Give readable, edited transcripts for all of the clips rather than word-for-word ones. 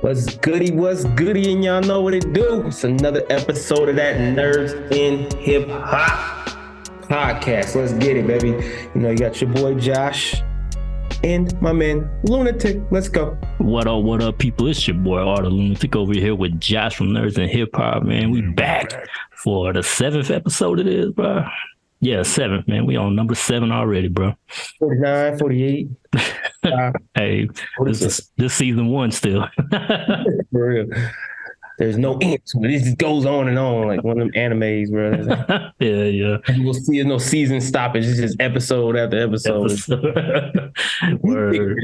What's goody, and y'all know what it do. It's another episode of that Nerdz Hiphop podcast. Let's get it, baby. You know, you got your boy Josh and my man Lunatic. Let's go. What up, people? It's your boy Arthur Lunatic over here with Josh from Nerdz Hiphop, man. We back for the 7th episode it is, bro. Yeah, 7th, man. We on number 7 already, bro. 49, 48. Hey, this season 1 still. For real. There's no end to it. It just goes on and on like one of them animes, bro. Like, yeah. And we'll see no season stoppage. It's just episode after episode. Word.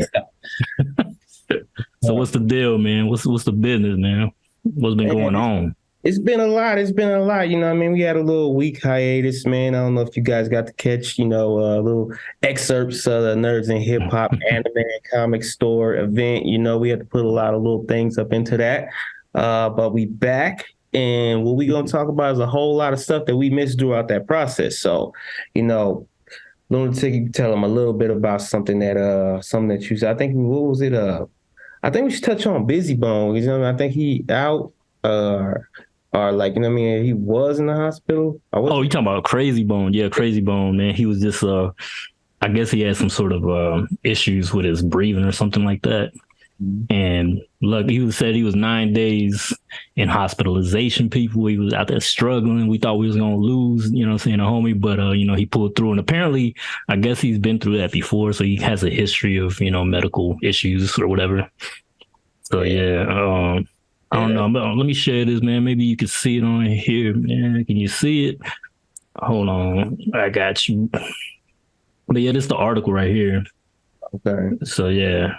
So what's the deal, man? What's the business, man? What's been going on? It's been a lot. You know what I mean? We had a little week hiatus, man. I don't know if you guys got to catch, little excerpts of the Nerdz Hiphop anime and comic store event. You know, we had to put a lot of little things up into that. But we back, and what we going to talk about is a whole lot of stuff that we missed throughout that process. So, you know, Lunatic, you can tell them a little bit about something that you said. I think, what was it? I think we should touch on Busy Bone. You know, I think he out, or like, you know what I mean? He was in the hospital. Oh, you talking about Krayzie Bone? Yeah, Krayzie Bone, man. He was just, I guess he had some sort of issues with his breathing or something like that. Mm-hmm. And look, he said he was 9 days in hospitalization. People, he was out there struggling. We thought we was gonna lose, you know what I'm saying, a homie, but he pulled through. And apparently, I guess he's been through that before, so he has a history of, medical issues or whatever. So yeah, I don't know. Let me share this, man. Maybe you can see it on here, man. Can you see it? Hold on. I got you. But yeah, this is the article right here. Okay. So yeah,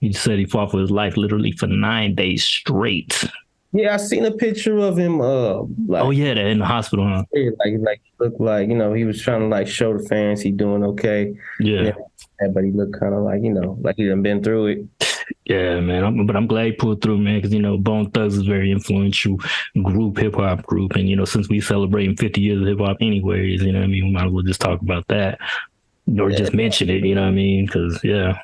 he said he fought for his life literally for 9 days straight. Yeah, I seen a picture of him. They're in the hospital, huh? Yeah, like looked like, he was trying to like show the fans he doing okay. Yeah. But he looked kind of like, like he done been through it. Yeah, man. I'm glad he pulled through, man, because, Bone Thugs is a very influential hip-hop group. And, since we celebrating 50 years of hip-hop anyways, you know what I mean? We might as well just talk about that or just mention it, you know what I mean? Because, yeah.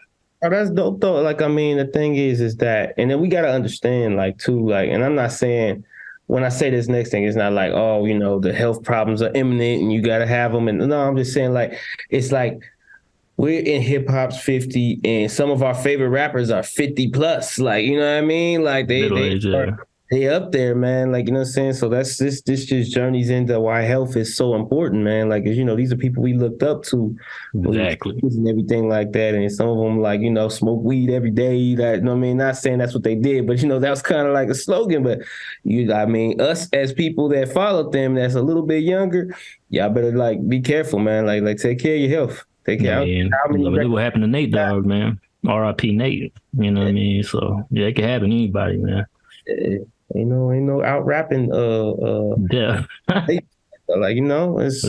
Oh, that's dope, though. Like, I mean, the thing is that, and then we got to understand, like, too, like, and I'm not saying, when I say this next thing, it's not like, oh, the health problems are imminent and you got to have them. And no, I'm just saying, like, it's like, we're in hip hop's 50, and some of our favorite rappers are 50 plus. Like, you know what I mean? Like they up there, man. Like, you know what I'm saying? So that's this just journeys into why health is so important, man. Like, these are people we looked up to, exactly, and everything like that. And some of them, like, smoke weed every day. That, I mean, not saying that's what they did, but that was kind of like a slogan. But us as people that followed them, that's a little bit younger, y'all better like be careful, man. Like take care of your health. Take care. Look what happened to Nate Dogg, man. R.I.P. Nate. You know what I mean? So yeah, it can happen to anybody, man. Ain't no out rapping. Yeah. Like it's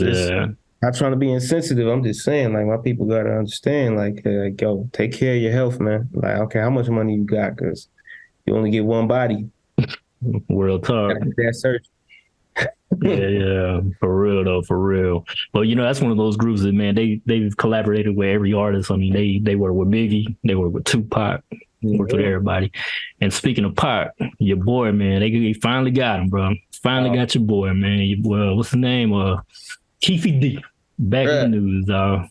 not trying to be insensitive. I'm just saying, like, my people gotta understand, like yo, take care of your health, man. Like, okay, how much money you got? Because you only get one body. World talk. That surgery. Yeah, for real though, for real. But that's one of those groups that, man, they've collaborated with every artist. I mean, they work with Biggie, they work with Tupac, worked with everybody. And speaking of Pac, your boy, man, they finally got him, bro. Finally got your boy, man. What's his name? Keefy D. Back in the news, dog.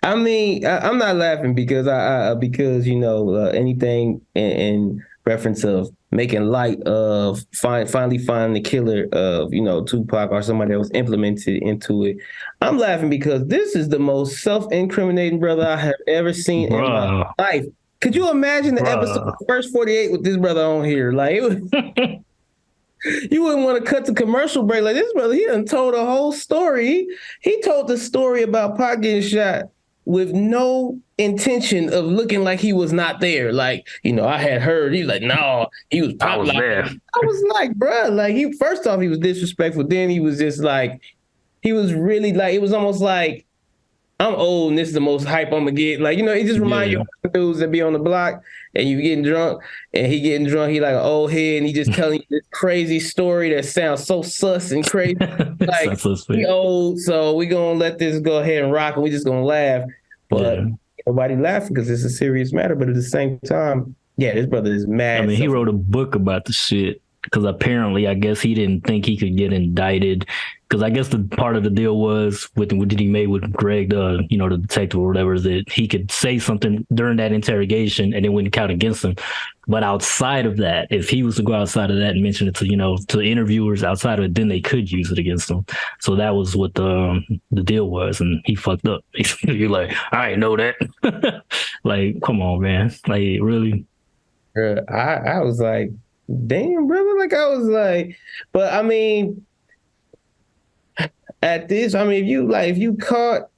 I mean, I'm not laughing because anything in reference of making light of finally finding the killer of, Tupac or somebody that was implemented into it. I'm laughing because this is the most self-incriminating brother I have ever seen in my life. Could you imagine the episode, the first 48 with this brother on here? Like, it was, you wouldn't want to cut the commercial break. Like, this brother, he done told a whole story. He told the story about Pac getting shot with no intention of looking like he was not there. Like, I had heard. He's like, no, he was Pac. I was there. I was like, bruh, like, first off, he was disrespectful. Then he was just like, he was really like, it was almost like, I'm old and this is the most hype I'm gonna get. Like, it just reminds you of dudes that be on the block and you getting drunk and he getting drunk. He like an old head and he just telling you this crazy story that sounds so sus and crazy. Like, he old, so we gonna let this go ahead and rock and we just gonna laugh. But nobody laughing because it's a serious matter. But at the same time, yeah, this brother is mad. I mean, he wrote a book about the shit because apparently, I guess he didn't think he could get indicted. Because I guess the part of the deal was with what he made with Greg, the detective or whatever, is that he could say something during that interrogation and it wouldn't count against him. But outside of that, if he was to go outside of that and mention it to interviewers outside of it, then they could use it against him. So that was what the deal was, and he fucked up. You're like, I didn't know that. Like, come on, man. Like, really? I was like, damn, brother. Like, I was like, but I mean, at this, I mean, if you caught,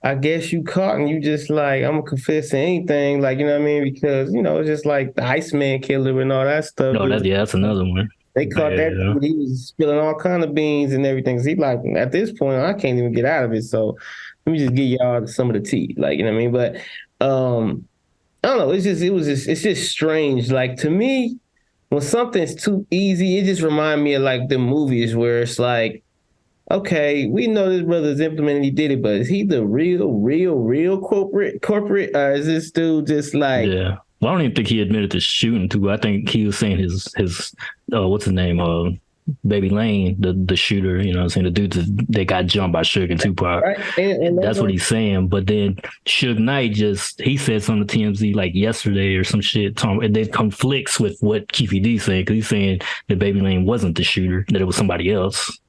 I guess you caught and you just like, I'm gonna confess to anything, like, you know what I mean? Because, it's just like the Iceman killer and all that stuff. No, that's another one. They caught that dude, he was spilling all kind of beans and everything. So he like, at this point, I can't even get out of it. So let me just give y'all some of the tea, like, you know what I mean? But I don't know, it's just strange. Like, to me, when something's too easy, it just reminds me of like the movies where it's like, okay, we know this brother's implementing, he did it, but is he the real corporate? Or is this dude just like... Yeah. Well, I don't even think he admitted to shooting too. I think he was saying his what's his name? Baby Lane, the shooter, the dude that got jumped by Suge and Tupac. Right. And that's what he's saying. But then Suge Knight he said something to TMZ like yesterday or some shit, and it conflicts with what Keefe D saying, because he's saying that Baby Lane wasn't the shooter, that it was somebody else.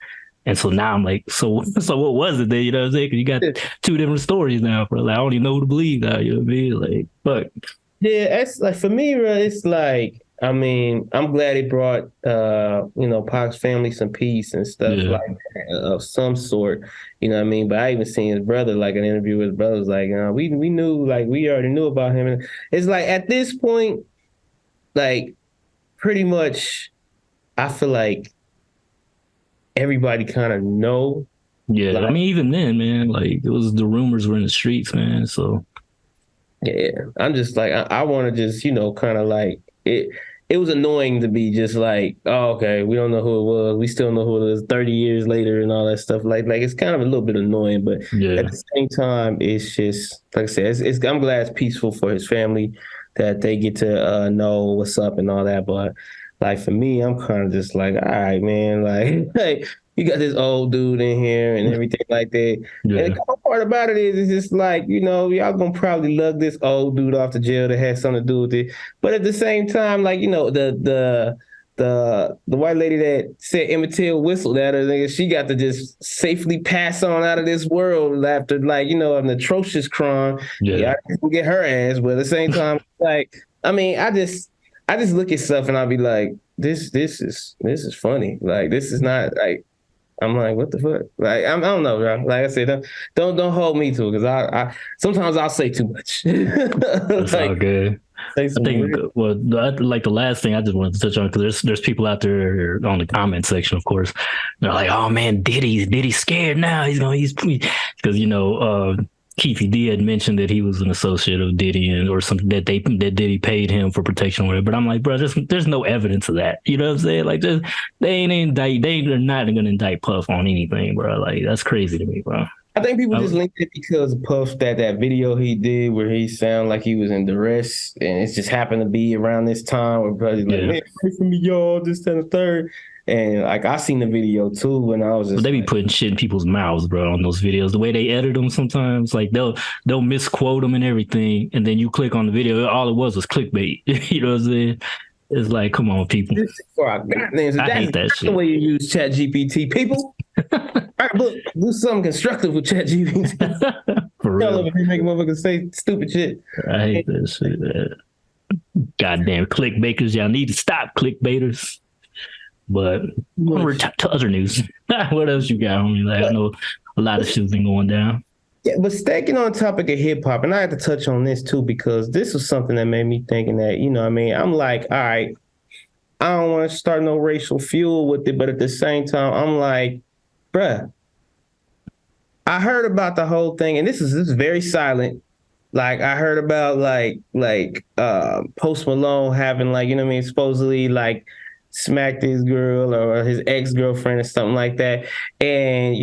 And so now I'm like, so what was it then? You know what I'm saying? Because you got two different stories now, bro. Like, I don't even know who to believe now. You know what I mean? Like, fuck. Yeah, it's like, for me, bro, it's like, I mean, I'm glad he brought, Pac's family some peace and stuff like that, of some sort. You know what I mean? But I even seen his brother, like an interview with his brother, was like, we knew, like, we already knew about him. And it's like, at this point, like, pretty much, I feel like everybody kind of know. Yeah, like, I mean, even then, man, like, it was the rumors were in the streets, man. So yeah, I'm just like, I want to just, kind of like it. It was annoying to be just like, oh, okay, we don't know who it was. We still know who it was 30 years later and all that stuff. Like it's kind of a little bit annoying, but at the same time, it's just, like I said, I'm glad it's peaceful for his family, that they get to know what's up and all that. But like, for me, I'm kind of just like, all right, man, like, hey, you got this old dude in here and everything like that. Yeah. And the cool part about it is, it's just like, y'all gonna probably lug this old dude off to jail that has something to do with it. But at the same time, like, the white lady that said Emmett Till whistled at her, she got to just safely pass on out of this world after, like, an atrocious crime. Yeah, I can get her ass. But at the same time, like, I mean, I just look at stuff and I'll be like, this is funny. Like, this is not like, I'm like, what the fuck? Like, I don't know, bro. Like I said, don't hold me to it, because I sometimes I'll say too much. That's all good. I think, like, the last thing I just wanted to touch on, because there's people out there on the comment section, of course. They're like, oh man, Diddy's scared now. He's because Keefe D had mentioned that he was an associate of Diddy or something, that Diddy paid him for protection or whatever. But I'm like, bro, there's no evidence of that. You know what I'm saying? Like, they're not going to indict Puff on anything, bro. Like, that's crazy to me, bro. I think people just linked it because Puff, that video he did where he sounded like he was in duress, and it just happened to be around this time where brothers like, man, pray for me, y'all, this, that, and the third. And like, I seen the video too, and I was just, but they be putting shit in people's mouths, bro, on those videos. The way they edit them sometimes, like they'll misquote them and everything, and then you click on the video, all it was clickbait. You know what I'm saying? It's like, come on, people. I hate that shit. The way you use ChatGPT, people. All right, look, do something constructive with ChatGPT. For real. If you make motherfuckers say stupid shit. I hate that shit, man. Goddamn clickbaiters, y'all need to stop, clickbaiters. But over to other news. What else you got? I know a lot of shit's been going down. Yeah, but staying on topic of hip hop, and I had to touch on this too, because this was something that made me thinking that, I'm like, all right, I don't want to start no racial fuel with it, but at the same time, I'm like, bruh, I heard about the whole thing, and this is very silent. Like, I heard about like Post Malone having, like, supposedly like smacked his girl or his ex-girlfriend or something like that. And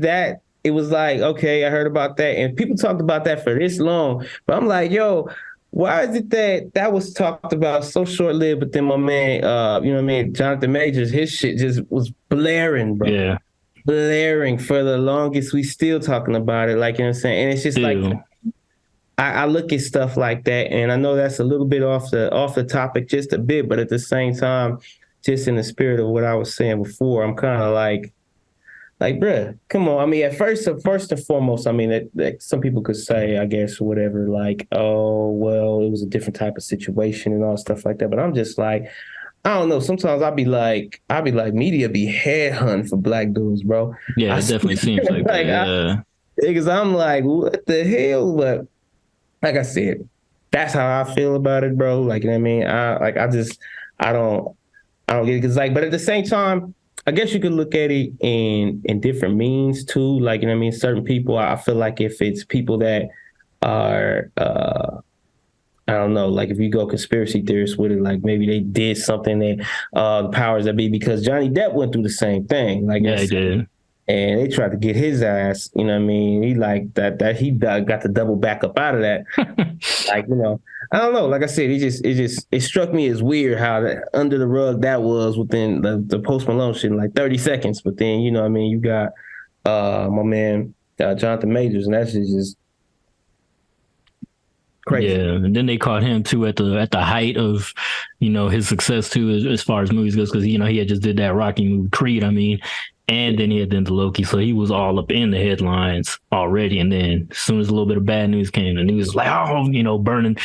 that it was like, okay, I heard about that. And people talked about that for this long. But I'm like, yo, why is it that was talked about so short-lived, but then my man, you know what I mean, Jonathan Majors, his shit just was blaring, bro. Yeah. Blaring for the longest. We still talking about it, like, you know what I'm saying? And it's just like, I look at stuff like that, and I know that's a little bit off the topic just a bit, but at the same time, just in the spirit of what I was saying before, I'm kind of like, bruh, come on. I mean, at first and foremost, I mean, that some people could say, I guess, whatever, like, oh, well, it was a different type of situation and all stuff like that. But I'm just like, I don't know. Sometimes I'll be like, media be headhunting for black dudes, bro. Yeah, it definitely seems like that. Yeah. Because I'm like, what the hell? But like I said, that's how I feel about it, bro. Like, you know what I mean? I don't get it. Cause like, but at the same time, I guess you could look at it in different means too. Like, you know what I mean? Certain people, I feel like if it's people that are, I don't know, like if you go conspiracy theorists with it, like maybe they did something that the powers that be, because Johnny Depp went through the same thing. Like, yeah, he did. And they tried to get his ass, you know what I mean? He like that he got to double back up out of that. Like, you know, I don't know. Like I said, it struck me as weird how under the rug that was within the Post Malone shit in like 30 seconds. But then, you know what I mean, you got my man Jonathan Majors, and that's just crazy. Yeah, and then they caught him too at the height of, you know, his success too as far as movies goes, because, you know, he had just did that Rocky movie Creed. I mean, and then he had done the Loki, so he was all up in the headlines already. And then as soon as a little bit of bad news came, the news was like, oh, you know, burning,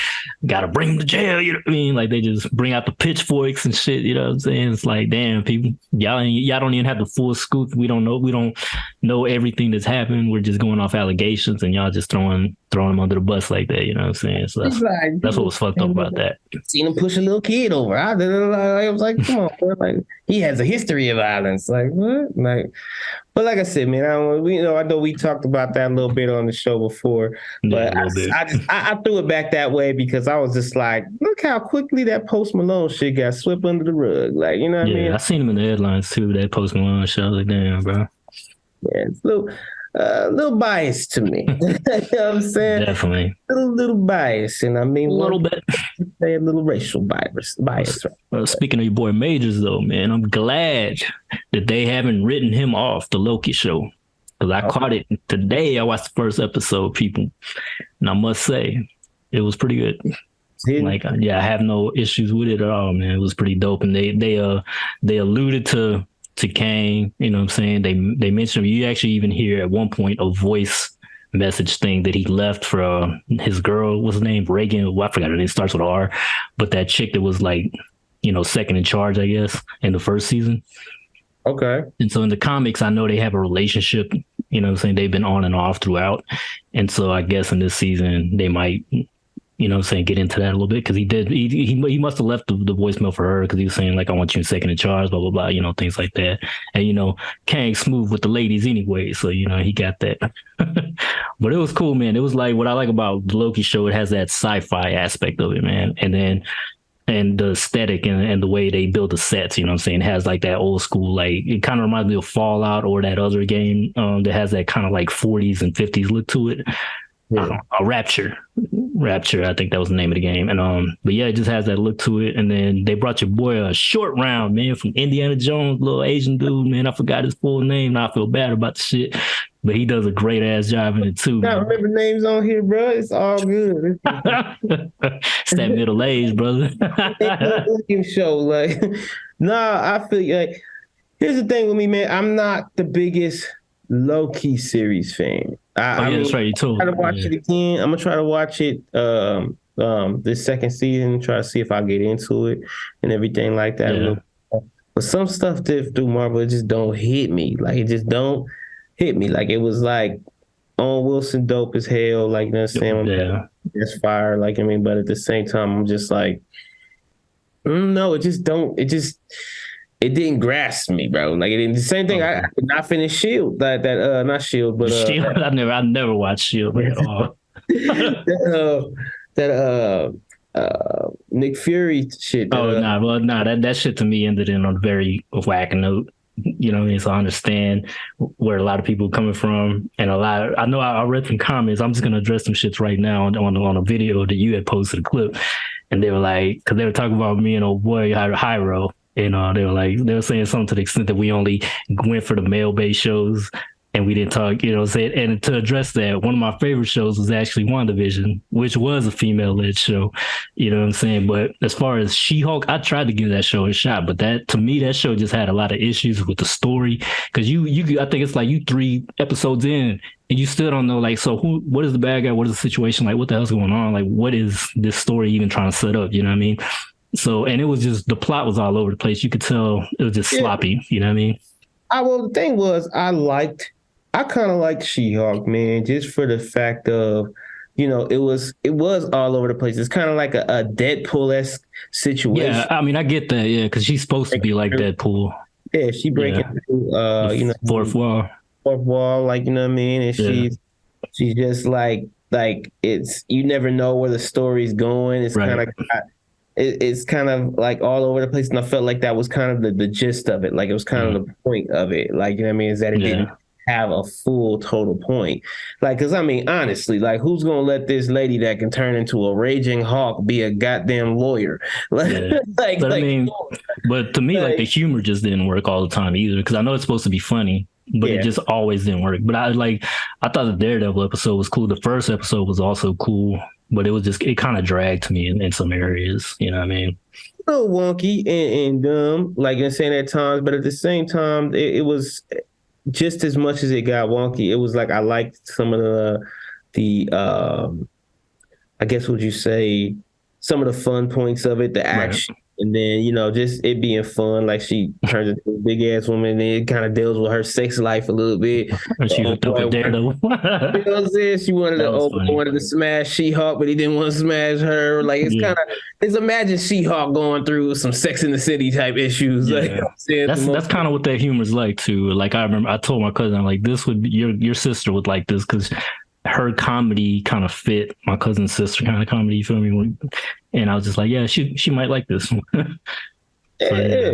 gotta bring him to jail. You know what I mean? Like they just bring out the pitchforks and shit. You know what I'm saying? It's like, damn, people, y'all don't even have the full scoop. We don't know everything that's happened. We're just going off allegations, and y'all just throwing them under the bus like that. You know what I'm saying? So that's what was fucked up about that. Seen him push a little kid over. I was like, come on, bro. Like he has a history of violence. Like what? Like, but like I said, man, I know we talked about that a little bit on the show before, but I threw it back that way because I was just like, look how quickly that Post Malone shit got swept under the rug. Like, you know what I mean? I seen him in the headlines too, that Post Malone show. I was like, damn, bro. Yeah, it's a little biased to me. You know what I'm saying? Definitely. Little bias. And I mean, a little bit. Say a little racial bias. Speaking of your boy Majors, though, man, I'm glad that they haven't written him off the Loki show. Because I caught it today. I watched the first episode, people. And I must say, it was pretty good. Like, yeah, I have no issues with it at all, man. It was pretty dope. And they alluded to Kang, you know what I'm saying? They mentioned, you actually even hear at one point a voice message thing that he left for his girl, what's her name? Reagan, well, I forgot her name, starts with R, but that chick that was like, you know, second in charge, I guess, in the first season. Okay. And so in the comics, I know they have a relationship, you know what I'm saying? They've been on and off throughout. And so I guess in this season, they might, you know what I'm saying, get into that a little bit, because he must have left the voicemail for her, because he was saying like, I want you in second in charge, blah blah blah, you know, things like that. And you know, Kang's smooth with the ladies anyway, so you know he got that. But it was cool, man. It was like what I like about the Loki show. It has that sci-fi aspect of it, man, and the aesthetic and the way they build the sets, you know what I'm saying, it has like that old school, like it kind of reminds me of Fallout or that other game that has that kind of like 40s and 50s look to it. Yeah. Rapture, I think that was the name of the game. And but yeah, it just has that look to it. And then they brought your boy a short round, man, from Indiana Jones, little Asian dude, man. I forgot his full name. Now I feel bad about the shit, but he does a great ass job in it too. I remember names on here, bro. It's all good. It's that middle age, brother. Show like, nah, I feel like here's the thing with me, man. I'm not the biggest Loki series fan. That's right. You told me. I'm gonna try to watch it again. I'm gonna try to watch it this second season, try to see if I get into it and everything like that. Yeah. But some stuff through Marvel, it just don't hit me. Like it just don't hit me. Like it was like Owen Wilson dope as hell. Like, you know what I'm saying? Yeah. That's fire. Like, I mean, but at the same time, I'm just like, no, it didn't grasp me, bro. Like it didn't. The same thing. I could not finish Shield. Not Shield, but Shield. I never watched Shield at all. Nick Fury shit. That shit to me ended in on a very whack note. You know what I mean? So I understand where a lot of people are coming from, and I know I read some comments. I'm just gonna address some shits right now on a video that you had posted a clip, and they were like, because they were talking about me and old boy Hyro, and they were saying something to the extent that we only went for the male based shows and we didn't talk, you know what I'm saying? And to address that, one of my favorite shows was actually WandaVision, which was a female led show, you know what I'm saying? But as far as She-Hulk, I tried to give that show a shot, but that, to me, that show just had a lot of issues with the story. Cause I think it's like you 3 episodes in and you still don't know, like, so what is the bad guy? What is the situation? Like, what the hell's going on? Like, what is this story even trying to set up? You know what I mean? So, and it was just, the plot was all over the place. You could tell it was just sloppy, you know what I mean? Well, the thing was, I kind of liked She-Hulk, man, just for the fact of, it was all over the place. It's kind of like a Deadpool-esque situation. Yeah, I mean, I get that, yeah, because she's supposed to be like Deadpool. Yeah, she breaking through, fourth wall. Fourth wall, like, you know what I mean? And she's just like it's, you never know where the story's going. It's kind of it's kind of like all over the place, and I felt like that was kind of the gist of it. Like, it was kind of the point of it. Like, you know what I mean? Is that it didn't have a full total point. Like, because I mean, honestly, like, who's gonna let this lady that can turn into a raging hawk be a goddamn lawyer? Like, but I mean, but to me, like, the humor just didn't work all the time either. Because I know it's supposed to be funny, but it just always didn't work. But I thought the Daredevil episode was cool. The first episode was also cool, but it kind of dragged to me in some areas. You know what I mean? A little wonky and dumb, like, in saying at times, but at the same time, it was just as much as it got wonky. It was like, I liked some of the I guess, would you say, some of the fun points of it, the action. And then, just it being fun, like, she turns into a big ass woman, and it kind of deals with her sex life a little bit. She hooked up with Daredevil. You know what I'm saying? She wanted to smash She-Hulk, but he didn't want to smash her. Like, it's imagine She-Hulk going through some Sex in the City type issues. Yeah. Like, that's kind of what that humor's like too. Like, I remember I told my cousin, I'm like, this would be, your sister would like this, because her comedy kind of fit my cousin's sister kind of comedy. You feel me? And I was just like, yeah, she might like this. Yeah.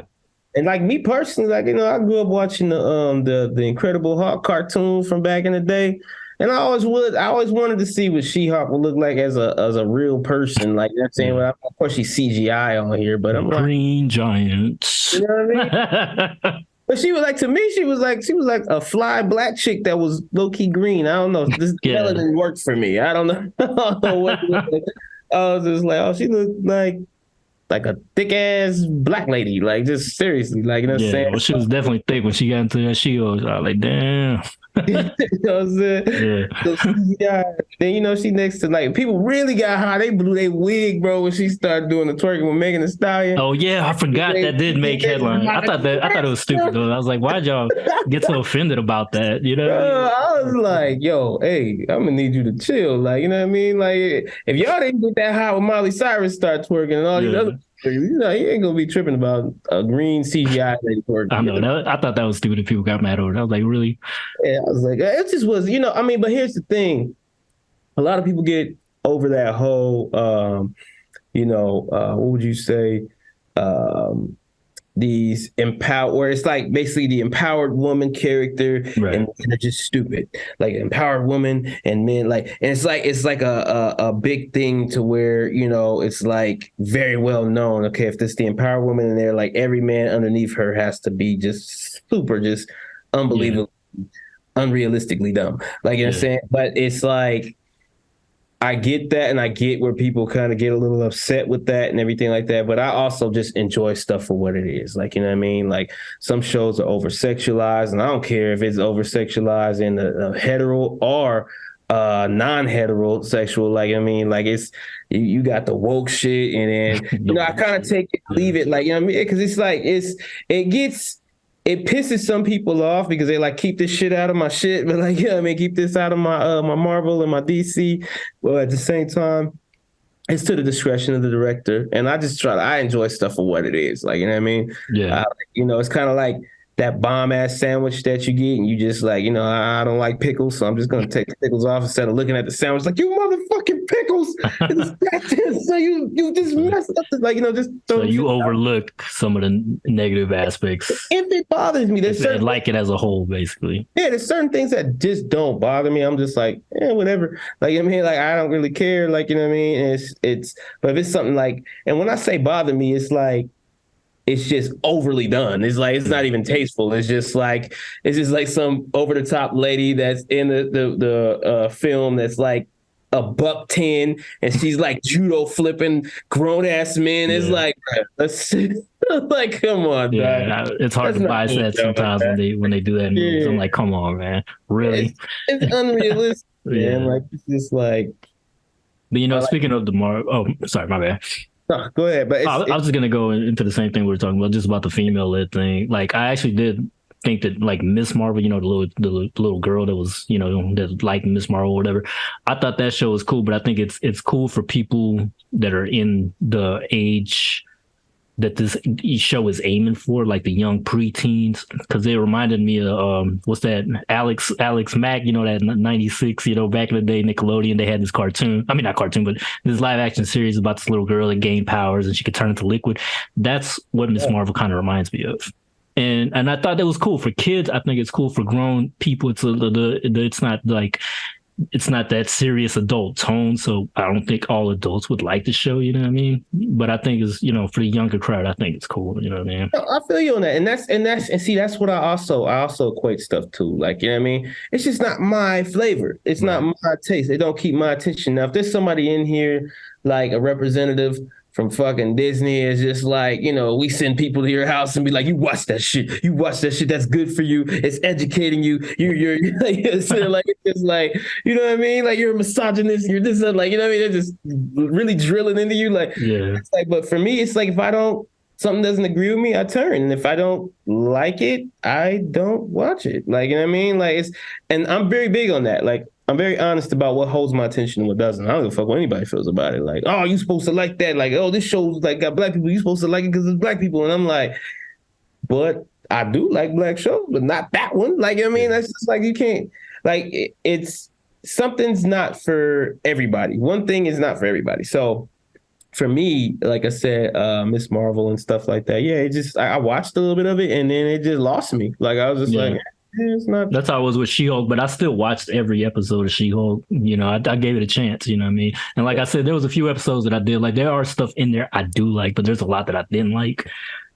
And like me personally, like, I grew up watching the Incredible Hulk cartoon from back in the day, and I always wanted to see what She-Hulk would look like as a real person. Like, you know what I'm saying? Well, of course, she's CGI on here, but I'm Green Giants. You know what I mean? But she was like, to me, she was like a fly black chick that was low key green. I don't know. This melanin worked for me. I don't know. I don't know what it was. I was just like, oh, she looked like a thick ass black lady. Like, just seriously, like, you know what I'm saying? Well, she was definitely thick when she got into that She-Hulk. I was like, damn. You know what I'm saying? So then, she next to, like, people really got high. They blew their wig, bro, when she started doing the twerking with Megan Thee Stallion. Oh yeah, I forgot that did make headlines. I thought it was stupid though. I was like, why'd y'all get so offended about that? You know? I was like, yo, hey, I'm gonna need you to chill. Like, you know what I mean? Like, if y'all didn't get that high when Miley Cyrus started twerking and all these other, you ain't gonna be tripping about a green CGI lady twerking. I know. I thought that was stupid. If people got mad over it, I was like, really? Yeah, I was like, it just was, I mean, but here's the thing. A lot of people get over that whole, what would you say? These where it's like basically the empowered woman character, and they're just stupid. Like, empowered woman and men, like, and it's like a big thing to where, it's like very well known. Okay, if this the empowered woman, and they're like, every man underneath her has to be just super, just unbelievable, unrealistically dumb. Like, you know what I'm saying? But it's like, I get that, and I get where people kind of get a little upset with that and everything like that, but I also just enjoy stuff for what it is. Like, you know what I mean? Like, some shows are over-sexualized, and I don't care if it's over-sexualized in the hetero or non-heterosexual. Like, I mean, like, it's, you got the woke shit, and then, I kind of take it, leave it, like, you know what I mean? Because it's like, it pisses some people off because they like, keep this shit out of my shit, but like, keep this out of my my Marvel and my DC. Well, at the same time, it's to the discretion of the director, and I enjoy stuff for what it is. Like, you know what I mean? Yeah. It's kind of like, that bomb ass sandwich that you get, and you just like, I don't like pickles, so I'm just gonna take the pickles off instead of looking at the sandwich like, you motherfucking pickles. So you just messed up the, just so you overlook some of the negative aspects. If it bothers me, there's certain, like it as a whole, basically. Yeah, there's certain things that just don't bother me. I'm just like, whatever. Like, like I don't really care. Like, it's but if it's something like, and when I say bother me, it's like, it's just overly done. It's like, it's not even tasteful. It's just like some over the top lady that's in the film that's like $110, and she's like judo flipping grown ass men. It's like, like, come on, dog. It's hard to buy that sometimes when they do that in movies. I'm like, come on, man, really? It's unrealistic. Man. Like, it's just like. But speaking of the sorry, my bad. No, go ahead. But I was just gonna go into the same thing we were talking about, just about the female led thing. Like, I actually did think that, like, Miss Marvel, the little girl that was, that liked Miss Marvel or whatever. I thought that show was cool, but I think it's cool for people that are in the age that this show is aiming for, like the young preteens, because they reminded me of what's that, Alex Mack, that 96, back in the day, Nickelodeon, they had this cartoon. I mean, not cartoon, but this live action series about this little girl that gained powers and she could turn into liquid. That's what Miss Marvel kind of reminds me of. And I thought that was cool for kids. I think it's cool for grown people. It's not that serious adult tone, so I don't think all adults would like the show, you know what I mean? But I think it's, for the younger crowd, I think it's cool, you know what I mean? I feel you on that. And see, that's what I also equate stuff to. Like, you know what I mean? It's just not my flavor. It's not my taste. It don't keep my attention. Now, if there's somebody in here, like a representative from fucking Disney, is just like, we send people to your house and be like, you watch that shit. You watch that shit. That's good for you. It's educating you. You're like, it's just like, you know what I mean? Like, you're a misogynist. You're just like, you know what I mean? They're just really drilling into you. Like, it's like, but for me, it's like, if something doesn't agree with me, I turn. And if I don't like it, I don't watch it. Like, you know what I mean? Like, and I'm very big on that. Like, I'm very honest about what holds my attention and what doesn't. I don't give a fuck what anybody feels about it. Like, oh, you supposed to like that. Like, oh, this show's like got black people. You supposed to like it because it's black people. And I'm like, but I do like black shows, but not that one. Like, I mean, that's just like, you can't, like, it's something's not for everybody. One thing is not for everybody. So for me, like I said, Miss Marvel and stuff like that. Yeah, it just, I watched a little bit of it and then it just lost me. Like, I was just like, it's not. That's how I was with She-Hulk, but I still watched every episode of She-Hulk. I gave it a chance, you know what I mean? And like I said, there was a few episodes that I did like. There are stuff in there I do like, but there's a lot that I didn't like.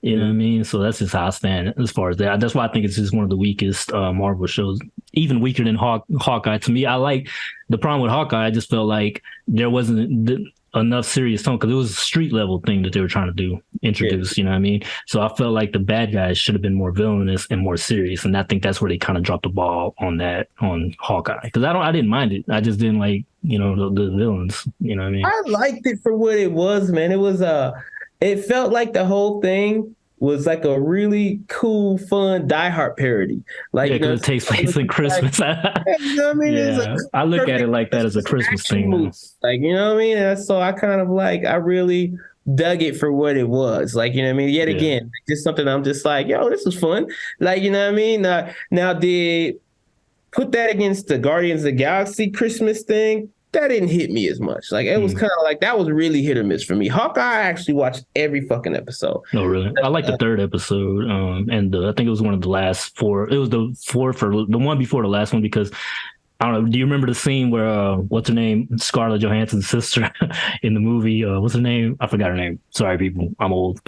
You know what I mean? So that's just how I stand as far as that. That's why I think it's just one of the weakest Marvel shows, even weaker than Hawkeye. To me, the problem with Hawkeye, I just felt like there wasn't enough serious tone, because it was a street level thing that they were trying to introduce, you know what I mean? So I felt like the bad guys should have been more villainous and more serious, and I think that's where they kind of dropped the ball on Hawkeye, because I didn't mind it. I just didn't like, the villains, you know what I mean? I liked it for what it was, man. It was it felt like the whole thing was like a really cool, fun Die Hard parody. Like, because it takes place in Christmas. You know what I mean? Yeah, like I look at it like that as a Christmas thing. Like, you know what I mean? And so I kind of I really dug it for what it was. Like, you know what I mean? Yet again, just something I'm just like, yo, this was fun. Like, you know what I mean? Now did put that against the Guardians of the Galaxy Christmas thing, that didn't hit me as much. Like, it was kind of like, that was really hit or miss for me. Hawkeye, I actually watched every fucking episode. No, really? I like the third episode. And I think it was one of the last four. It was the fourth or the one before the last one, because I don't know. Do you remember the scene where what's her name, Scarlett Johansson's sister in the movie? What's her name? I forgot her name. Sorry, people. I'm old.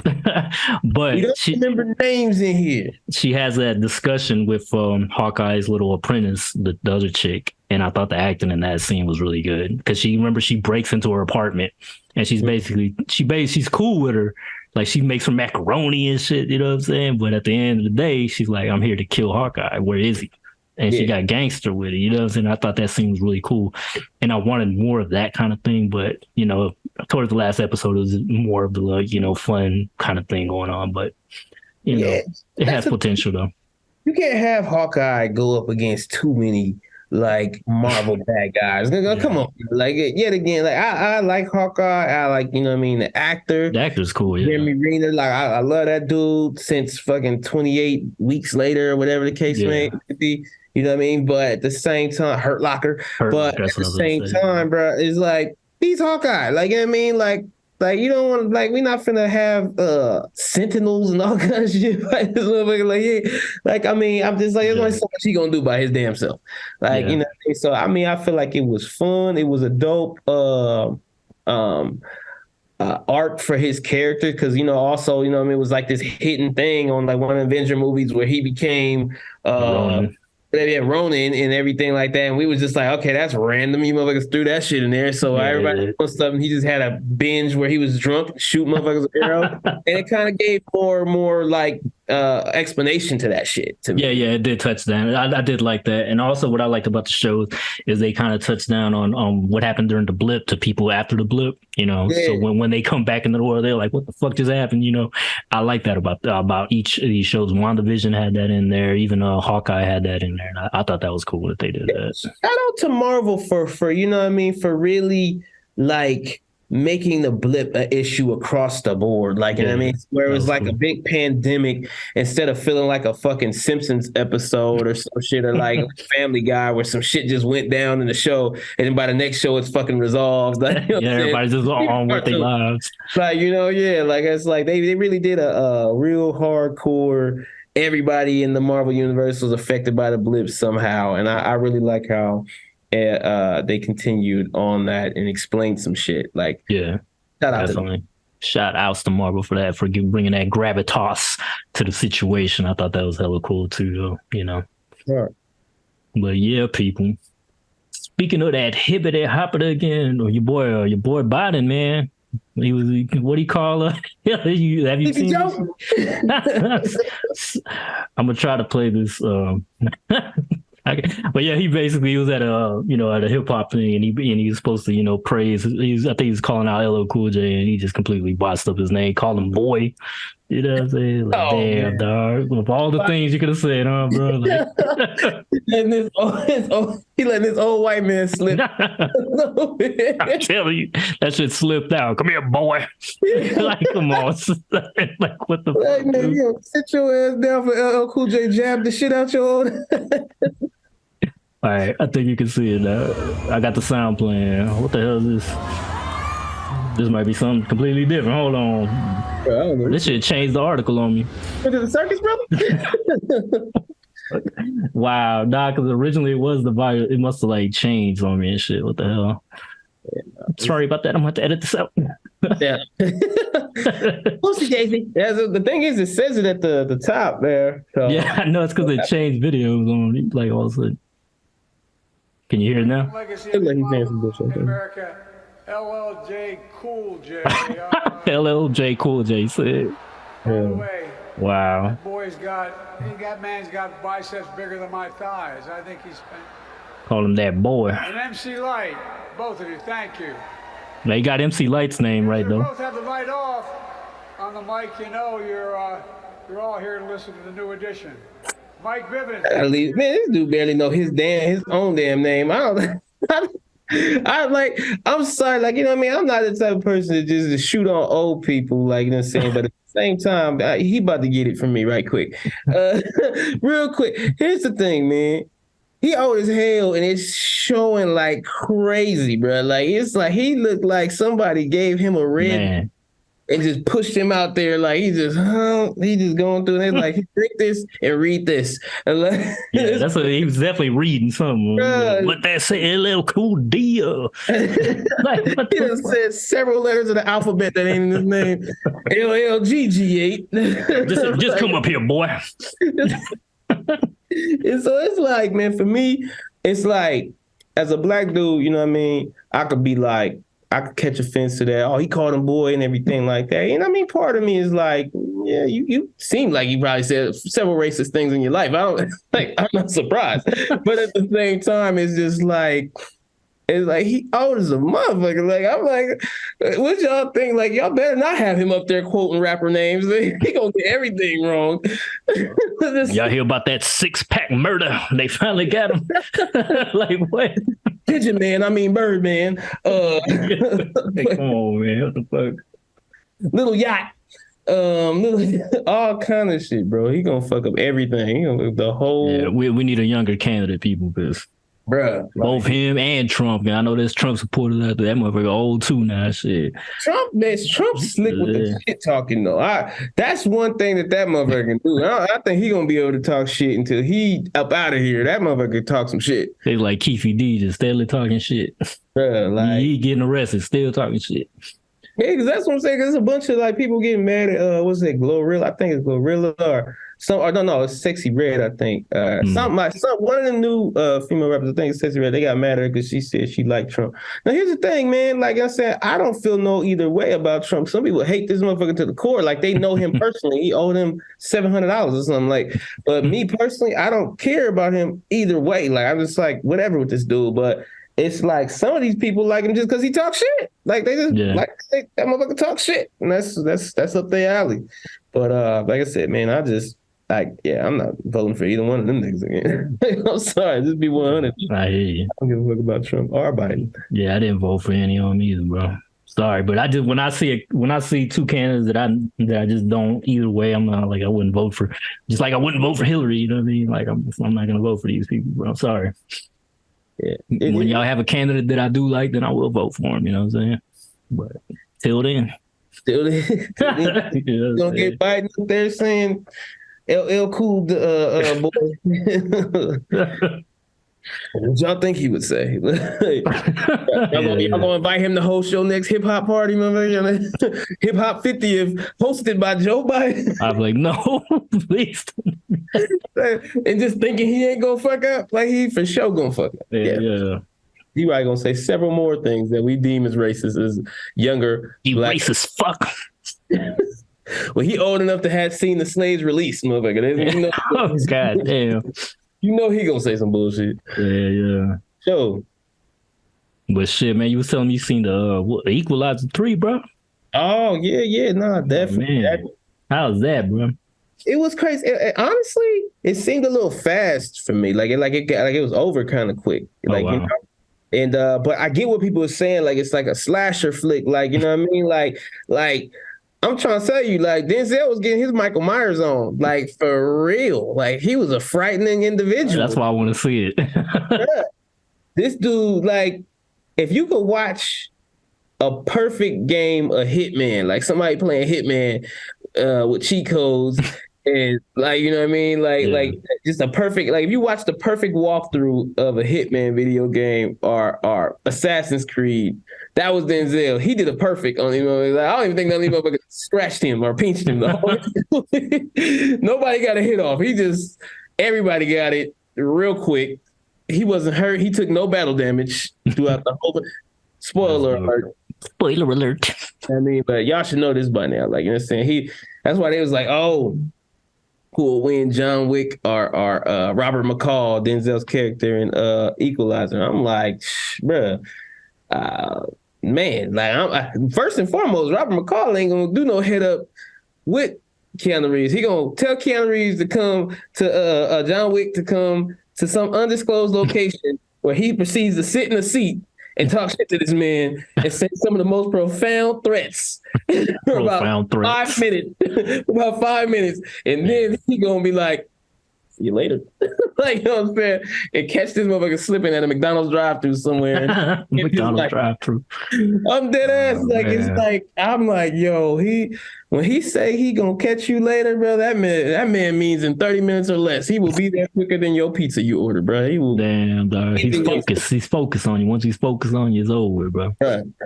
But you don't remember names in here. She has that discussion with Hawkeye's little apprentice, the other chick, and I thought the acting in that scene was really good, because she breaks into her apartment and she's basically she's cool with her. Like, she makes her macaroni and shit. You know what I'm saying? But at the end of the day, she's like, I'm here to kill Hawkeye. Where is he? And she got gangster with it, you know what I'm saying? I thought that scene was really cool. And I wanted more of that kind of thing. But, towards the last episode, it was more of the, fun kind of thing going on. But, it has potential, though. You can't have Hawkeye go up against too many like Marvel bad guys. Come on, like yet again, like I like Hawkeye. I like, you know what I mean, the actor. The actor's cool, yeah. Jeremy Renner, like I love that dude since fucking 28 weeks later, or whatever the case may be. You know what I mean? But at the same time, Hurt Locker. But at the same time, bro, it's like he's Hawkeye. Like, you know what I mean? Like you don't want, like, we're not finna have sentinels and all kinds of shit like this motherfucker. Like, yeah, like, I mean, I'm just like, there's only so much he gonna do by his damn self. Like, you know what I mean? So I mean, I feel like it was fun. It was a dope arc for his character, because, you know, also, you know what I mean, it was like this hidden thing on like one of the Avenger movies where he became Ronin and everything like that, and we was just like, okay, that's random. You motherfuckers threw that shit in there, so everybody knows something. He just had a binge where he was drunk, shoot motherfuckers with arrows, and it kind of gave more like explanation to that shit to me. Yeah, it did touch down. I did like that, and also what I liked about the show is they kind of touched down on what happened during the blip to people after the blip. You know, so when they come back into the world, they're like, "What the fuck just happened?" You know, I like that about each of these shows. WandaVision had that in there, even Hawkeye had that in there, and I thought that was cool that they did that. Shout out to Marvel for you know what I mean, for really like making the blip an issue across the board. Like, you know what I mean? Where it was like a big pandemic instead of feeling like a fucking Simpsons episode or some shit, or like Family Guy where some shit just went down in the show and then by the next show it's fucking resolved. Like, you know everybody's just on with their lives. Like, you know, like it's like they really did a real hardcore, everybody in the Marvel universe was affected by the blip somehow. And I really like how they continued on that and explained some shit. Like, shout out definitely. Shout outs to Marvel for that, for bringing that gravitas to the situation. I thought that was hella cool too, you know. Sure. But yeah, people. Speaking of that hippity hoppity again, or your boy Biden, man. He was, what do you call her? Have you seen this? I'm gonna try to play this. But yeah, he basically was at a hip hop thing, and he was supposed to, you know, praise. I think he was calling out LL Cool J, and he just completely bossed up his name, called him boy. You know what I'm saying? Like, damn, dog. Of all the things you could have said, huh, bro? Like, he letting this old white man slip. I'm telling you, that shit slipped out. Come here, boy. Like, come on. Like, what the fuck? Man, you sit your ass down for LL Cool J, jab the shit out your own. All right, I think you can see it now. I got the sound playing. What the hell is this? This might be something completely different. Hold on. Bro, I don't know. This shit changed the article on me. Went to the circus, brother? Wow, nah, because originally it was the virus. It must have like changed on me and shit. What the hell? Yeah, no, sorry about that. I'm going to have to edit this out. Yeah. Lucy Daisy. Yeah, the thing is, it says it at the top there. So. Yeah, I know. It's because they changed videos on like all of a sudden. Can you hear it now? America, LLJ Cool J. LLJ Cool J said. By the way, wow. That man's got biceps bigger than my thighs. I think he's call him that boy. And MC Light, both of you, thank you. They got MC Light's name right though. Both have the light off on the mic. You know you're all here to listen to the new edition. Mike Bivens. Man, this dude barely know his own damn name. I'm sorry, like, you know what I mean? I'm not the type of person to just shoot on old people, like, you know what I'm saying? But at the same time, he about to get it from me right quick. Real quick. Here's the thing, man. He old as hell, and it's showing like crazy, bro. Like, it's like he looked like somebody gave him a red and just pushed him out there. Like, he just going through it. Like, drink this and read this. And like, yeah, that's what he was definitely reading something. What that say, LL Cool deal. Like, he done said several letters of the alphabet that ain't in his name. LLGG8. Just come up here, boy. And so it's like, man, for me, it's like, as a black dude, you know what I mean? I could be like, I could catch offense to that. Oh, he called him boy and everything like that. You know what I mean? Part of me is like, yeah, you seem like you probably said several racist things in your life. I'm not surprised. But at the same time, it's just like, It's like he old as a motherfucker. Like I'm like, what y'all think? Like y'all better not have him up there quoting rapper names. He gonna get everything wrong. Y'all hear about that 6-pack murder? They finally got him. Like what? Pigeon Man, I mean Birdman. Hey, come on, man. What the fuck? Little yacht. All kind of shit, bro. He gonna fuck up everything. He gonna the whole. Yeah, we need a younger candidate, people, because both him and Trump. And I know there's Trump supporters out there. That motherfucker old too now. Shit. Trump's slick with the shit talking though. That's one thing that motherfucker can do. I think he gonna be able to talk shit until he up out of here. That motherfucker can talk some shit. They like Keefy D just steadily talking shit. Bruh, like he getting arrested, still talking shit. Yeah, because that's what I'm saying. There's a bunch of like people getting mad at what's it, Glorilla? I think it's Glorilla or some. Or no, it's Sexy Red. I think one of the new female rappers. I think it's Sexy Red. They got mad at her because she said she liked Trump. Now here's the thing, man. Like I said, I don't feel no either way about Trump. Some people hate this motherfucker to the core. Like they know him personally. He owed him $700 or something. Like, but me personally, I don't care about him either way. Like I'm just like whatever with this dude, but. It's like some of these people like him just because he talks shit. Like they just like that motherfucker talk shit, and that's up their alley. But like I said, man, I'm not voting for either one of them niggas again. I'm sorry, just be 100. I hear you. I don't give a fuck about Trump or Biden. Yeah, I didn't vote for any of them either, bro. Sorry, but I just when I see two candidates that I just don't either way, I'm not like I wouldn't vote for. Just like I wouldn't vote for Hillary. You know what I mean? Like I'm not gonna vote for these people, bro. I'm sorry. Yeah. When y'all have a candidate that I do like, then I will vote for him. You know what I'm saying? But till then, gonna get Biden up there saying, "LL Cool, boy." What y'all think he would say? Y'all gonna invite him to host your next hip hop party, motherfucker? Hip Hop 50th, hosted by Joe Biden. I'm like, no, please. And just thinking he ain't gonna fuck up, like he for sure gonna fuck up. Yeah. He probably gonna say several more things that we deem as racist as younger. You black racist fuck. Well, he old enough to have seen the slaves released, motherfucker. You know, oh God damn. You know he gonna say some bullshit. Yeah. Sure. But shit, man, you was telling me you seen the Equalizer 3, bro. Oh yeah, no, definitely. Man. How's that, bro? It was crazy. Honestly, it seemed a little fast for me. It was over kind of quick. Like, wow. You know? And but I get what people are saying. Like it's like a slasher flick. Like you know what I mean? Like I'm trying to tell you, like Denzel was getting his Michael Myers on, like for real. Like he was a frightening individual. That's why I want to see it. Yeah. This dude, like, if you could watch a perfect game of Hitman, like somebody playing Hitman with cheat codes, and like you know what I mean, like just a perfect, like if you watch the perfect walkthrough of a Hitman video game or Assassin's Creed. That was Denzel. He did a perfect on him. Like, I don't even think none of these motherfuckers scratched him or pinched him. Nobody got a hit off. Everybody got it real quick. He wasn't hurt. He took no battle damage throughout the whole. Spoiler alert. Spoiler alert. I mean, but y'all should know this by now. Like, you know what I'm saying? That's why they was like, oh, who will win, John Wick or Robert McCall, Denzel's character in Equalizer? I'm like, bruh. Man, like first and foremost, Robert McCall ain't gonna do no head up with Keanu Reeves. He gonna tell Keanu Reeves to come to John Wick to come to some undisclosed location where he proceeds to sit in a seat and talk shit to this man and say some of the most profound threats for about 5 minutes. About 5 minutes, and then he gonna be like, "See you later." Like, you know what I'm saying? And catch this motherfucker slipping at a McDonald's drive-thru somewhere. McDonald's drive-thru. I'm dead ass. It's like, I'm like, yo, when he say he gonna catch you later, bro, that man means in 30 minutes or less. He will be there quicker than your pizza you order, bro. He will. Damn, dog. He's focused. He's focused on you. Once he's focused on you, it's over, bro.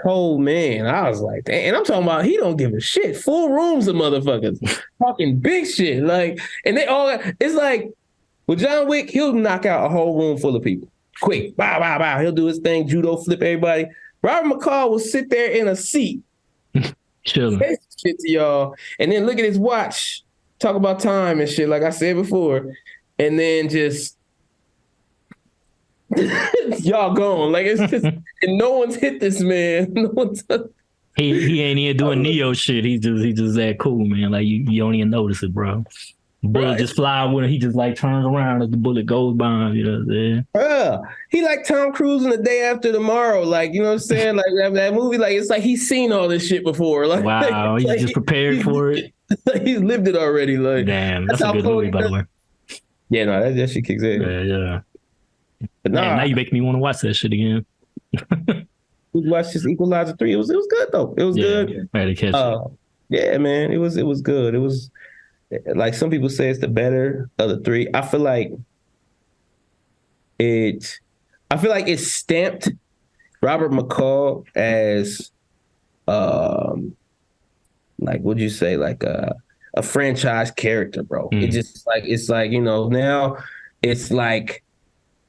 Cold man. I was like, damn. And I'm talking about he don't give a shit. Full rooms of motherfuckers talking big shit. Like, and they all. It's like. With John Wick, he'll knock out a whole room full of people. Quick. Bow, bow, bow. He'll do his thing, judo flip everybody. Robert McCall will sit there in a seat. Chilling. Say shit to y'all. And then look at his watch. Talk about time and shit, like I said before. And then just y'all gone. Like it's just, and no one's hit this man. No one's. He ain't even doing Neo shit. He just that cool, man. Like you don't even notice it, bro. Bullet just fly when he just like turns around as the bullet goes by him, you know what I'm saying? He like Tom Cruise in The Day After Tomorrow, like, you know what I'm saying? Like that movie, like it's like he's seen all this shit before. Like, wow, he's like, just prepared for it. He's lived it already. Like, damn, that's a good movie, by the way. Yeah, no, that shit kicks in. Yeah. But nah, now you make me want to watch that shit again. We watched this Equalizer 3. It was good though. It was good. I had to catch it. Yeah, man, it was good. It was like some people say it's the better of the three. I feel like it stamped Robert McCall as like, what'd you say, like a franchise character, bro. It just like, it's like, you know, now it's like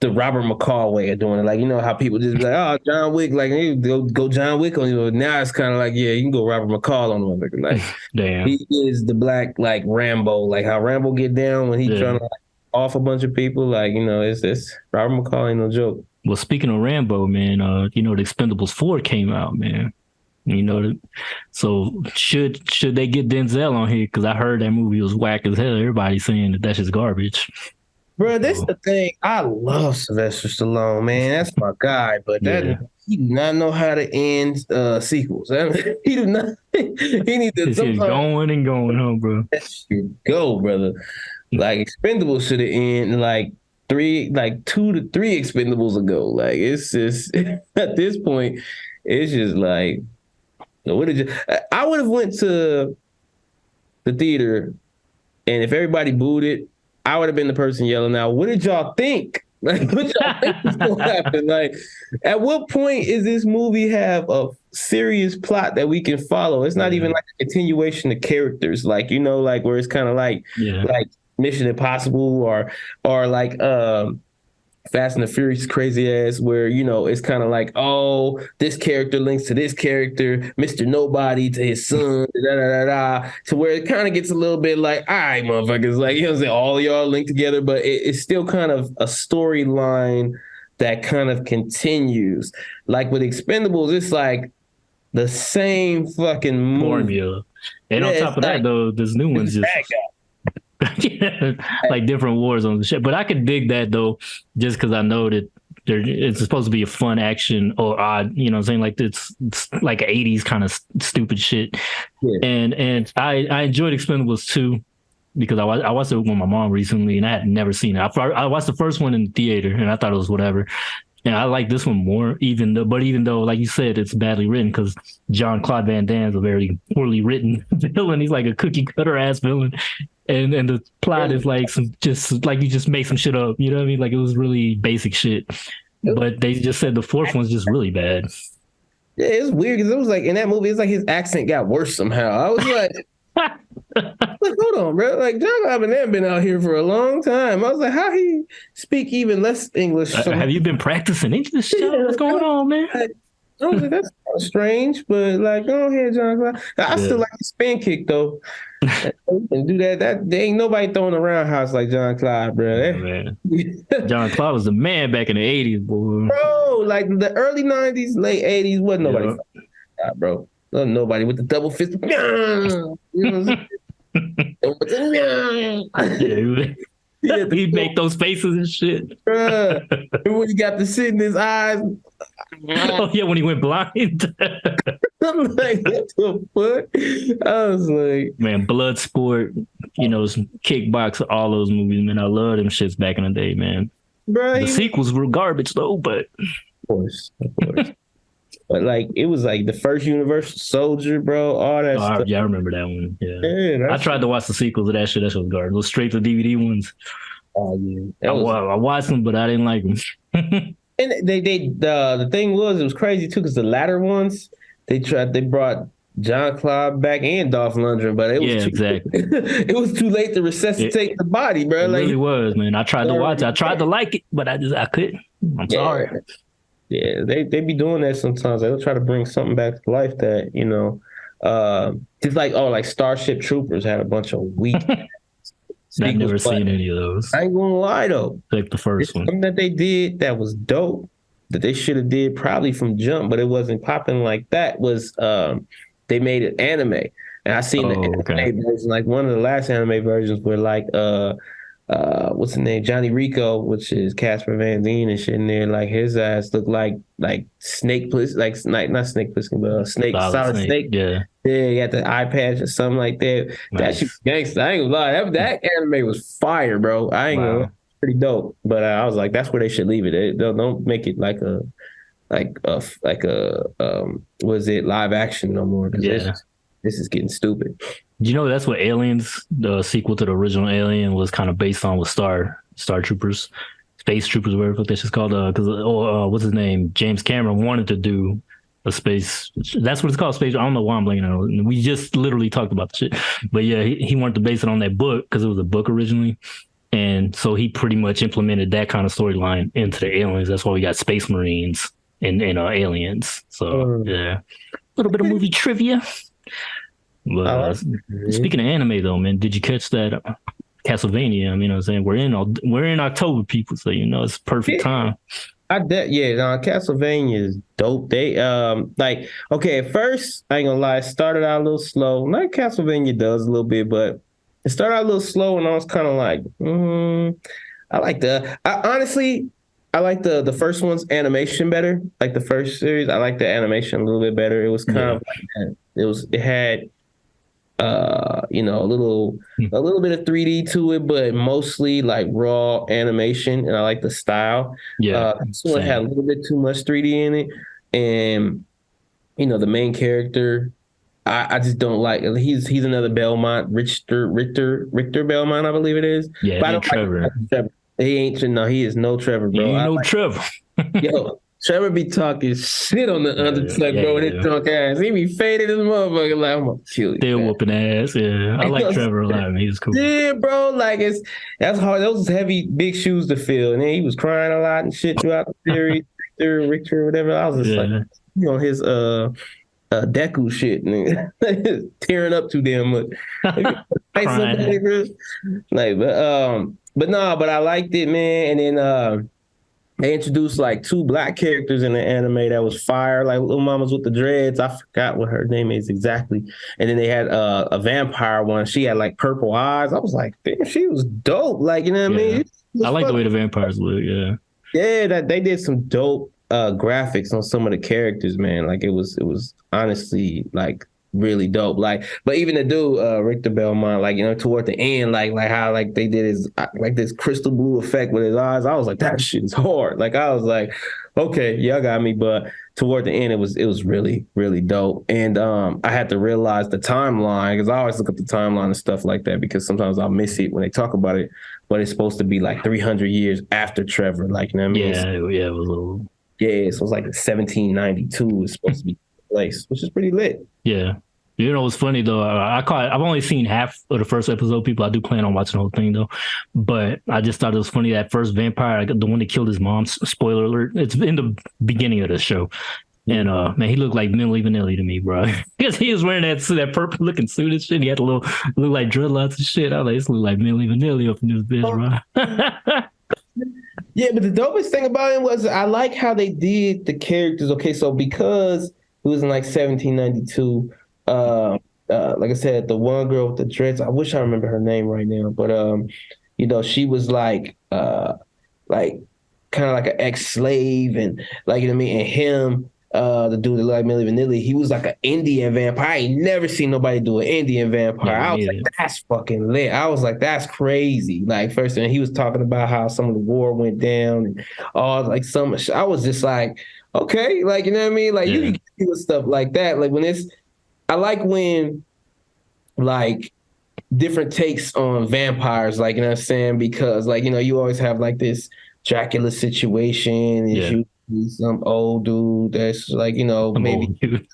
the Robert McCall way of doing it. Like, you know how people just be like, oh, John Wick, like, hey, go John Wick on you. Now it's kind of like, yeah, you can go Robert McCall on one. Like, damn, he is the black, like, Rambo. Like how Rambo get down when he trying to like, off a bunch of people. Like, you know, it's Robert McCall ain't no joke. Well, speaking of Rambo, man, you know, the Expendables 4 came out, man. You know, so should they get Denzel on here? Because I heard that movie was whack as hell. Everybody's saying that's just garbage. Bro, this is the thing. I love Sylvester Stallone, man. That's my guy. But he do not know how to end sequels. He do not. He needs to. It's going and going, huh, bro? That should go, brother. Like Expendables should have ended like 2 to 3 Expendables ago. Like it's just at this point, it's just like, I would have went to the theater, and if everybody booed it, I would have been the person yelling out, what did y'all think? Like, what y'all think is going to happen? Like, at what point is this movie have a serious plot that we can follow? It's not even like a continuation of characters, like, you know, like where it's kind of like Mission Impossible or like Fast and the Furious crazy ass, where, you know, it's kind of like, oh, this character links to this character, Mr. Nobody to his son, to where it kind of gets a little bit like, all right, motherfuckers, like, you know what I'm saying, all of y'all linked together, but it's still kind of a storyline that kind of continues. Like with Expendables, it's like the same fucking movie. Formula. And on top of that, though, this new one's just like different wars on the shit. But I could dig that though, just because I know that it's supposed to be a fun action or odd, you know what I'm saying? Like it's like 80s kind of stupid shit. Yeah. And I enjoyed Expendables 2 because I watched it with my mom recently and I had never seen it. I watched the first one in the theater and I thought it was whatever. And I like this one more, even though, like you said, it's badly written because Claude Van Damme's a very poorly written villain. He's like a cookie cutter ass villain. And the plot is like just like you just make some shit up. You know what I mean? Like it was really basic shit. But they just said the fourth one's just really bad. Yeah, it's weird because it was like in that movie, it's like his accent got worse somehow. I was like, hold on, bro. Like John Claude Van Damme been out here for a long time. I was like, how he speak even less English? Have you been practicing English? What's going on, man? I was like, that's kind of strange, but like, go ahead, John Claude. I still like the spin kick though. And do that. There ain't nobody throwing a roundhouse like John Claude, bro. Yeah, man. John Claude was the man back in the 80s, boy. Bro, like the early 90s, late 80s, wasn't nobody bro. Wasn't nobody with the double fist. You know what I'm saying? He'd make those faces and shit. Bruh. When he got the shit in his eyes. Oh yeah, when he went blind. I'm like, what the fuck? I was like, man, Bloodsport, you know, Kickbox, all those movies, man. I love them shits back in the day, man. Bro, the sequels were garbage though, but of course. But like it was like the first Universal Soldier, bro. All that stuff. Yeah, I remember that one. Yeah, I tried to watch the sequels of that shit. That shit was garbage. Those straight to DVD ones. Oh yeah, I watched them, but I didn't like them. And the thing was, it was crazy too, because the latter ones they brought John Claude back and Dolph Lundgren, but it was exactly. It was too late to resuscitate the body, bro. It really was, man. I tried to watch it. I tried to like it, but I couldn't. I'm sorry. Yeah, they be doing that sometimes. They'll try to bring something back to life that, you know, it's like, like Starship Troopers had a bunch of weak I've never sequels, but seen any of those. I ain't gonna lie though. Like the It's first one. something that they did that was dope that they should have did probably from jump, but it wasn't popping like that. Was they made an anime, and I seen the anime version, like one of the last anime versions where like what's the name, Johnny Rico, which is Casper Van Dien and shit in there. Like his ass looked like Snake, like not Snake Plissken, but Solid Snake. Yeah. Yeah, he had the eye patch or something like that. Nice. That shit was gangster. I ain't gonna lie. That anime was fire, bro. I ain't gonna lie. Pretty dope. But I was like, that's where they should leave it. Don't make it like a was it live action no more? Yeah. This is getting stupid. You know, that's what Aliens, the sequel to the original Alien, was kind of based on with Star Troopers, Space Troopers, whatever that's just called. Because what's his name? James Cameron wanted to do a space. That's what it's called, space. I don't know why I'm blanking on it. We just literally talked about the shit. But yeah, he wanted to base it on that book because it was a book originally. And so he pretty much implemented that kind of storyline into the Aliens. That's why we got Space Marines and Aliens. So yeah, a little bit of movie trivia. But speaking of anime, though, man, did you catch that Castlevania? I mean, I'm saying we're in October, people, so you know it's perfect time. Castlevania is dope. They okay, at first I ain't gonna lie, it started out a little slow. Like Castlevania does a little bit, but it started out a little slow, and I was kind of like, I like the first one's animation better. Like the first series, I like the animation a little bit better. It was kind of like that. It had a little bit of 3D to it, but mostly like raw animation, and I like the style. This one had a little bit too much 3D in it, and the main character, I just don't like. He's another Belmont, Richter Belmont, I believe it is. Yeah, but I don't Trevor. Like Trevor. He is no Trevor, bro. He ain't no Trevor. Yo, Trevor be talking shit on the undertug, bro, with his drunk ass. He be faded as a motherfucker. Like, I'm gonna kill you. Still whooping ass. Yeah, I like Trevor a lot. He was cool. Yeah, bro. Like that's hard. Those heavy, big shoes to fill. And then he was crying a lot and shit throughout the series. Richter, whatever. I was just like, his Deku shit, nigga. Tearing up too damn much. But I liked it, man. And then they introduced like two black characters in the anime that was fire, like little mamas with the dreads. I forgot what her name is exactly. And then they had a vampire one. She had like purple eyes. I was like, damn, she was dope. Like, you know what I mean? I like the way the vampires look. Yeah. Yeah, that they did some dope graphics on some of the characters, man. Like it was honestly like really dope. Like, but even the dude, Richter Belmont, like, toward the end, like how like they did his like this crystal blue effect with his eyes. I was like, that shit is hard. Like I was like, okay, y'all got me. But toward the end, it was really, really dope. And I had to realize the timeline, because I always look up the timeline and stuff like that, because sometimes I'll miss it when they talk about it. But it's supposed to be like 300 years after Trevor. Like, you know what I mean? Yeah, it was a little. Yeah, so it was like 1792 is supposed to be place, which is pretty lit. Yeah. You know what's funny though? I've only seen half of the first episode. People, I do plan on watching the whole thing though. But I just thought it was funny, that first vampire, the one that killed his mom. Spoiler alert! It's in the beginning of the show, and man, he looked like Milli Vanilli to me, bro. Because he was wearing that purple looking suit and shit. He had a look like dreadlocks and shit. I was like, this look like Milli Vanilli up in this bitch, bro. Yeah, but the dopest thing about it was I like how they did the characters. Okay, so because it was in like 1792, like I said, the one girl with the dreads, I wish I remember her name right now, but she was like kind of like an ex-slave, and like, you know what I mean, and him, the dude that looked like Milli Vanilli, he was like an Indian vampire. I ain't never seen nobody do an Indian vampire. I was like, that's fucking lit. I was like, that's crazy. Like, first thing, he was talking about how some of the war went down and all, like, I was just like, okay, like, you know what I mean? Like, you can do stuff like that. Like, I like when, like, different takes on vampires, like, you know what I'm saying? Because, like, you always have, like, this Dracula situation, and some old dude that's like, maybe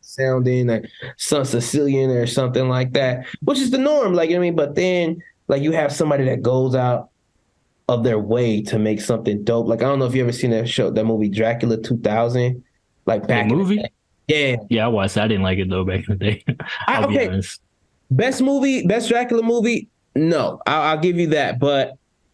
sounding like some Sicilian or something like that, which is the norm, like, you know what I mean? But then, like, you have somebody that goes out of their way to make something dope. Like, I don't know if you ever seen that movie Dracula 2000, like back in the day. Yeah, I watched. I didn't like it though back in the day. I'll be honest. Best Dracula movie, No, I'll give you that, but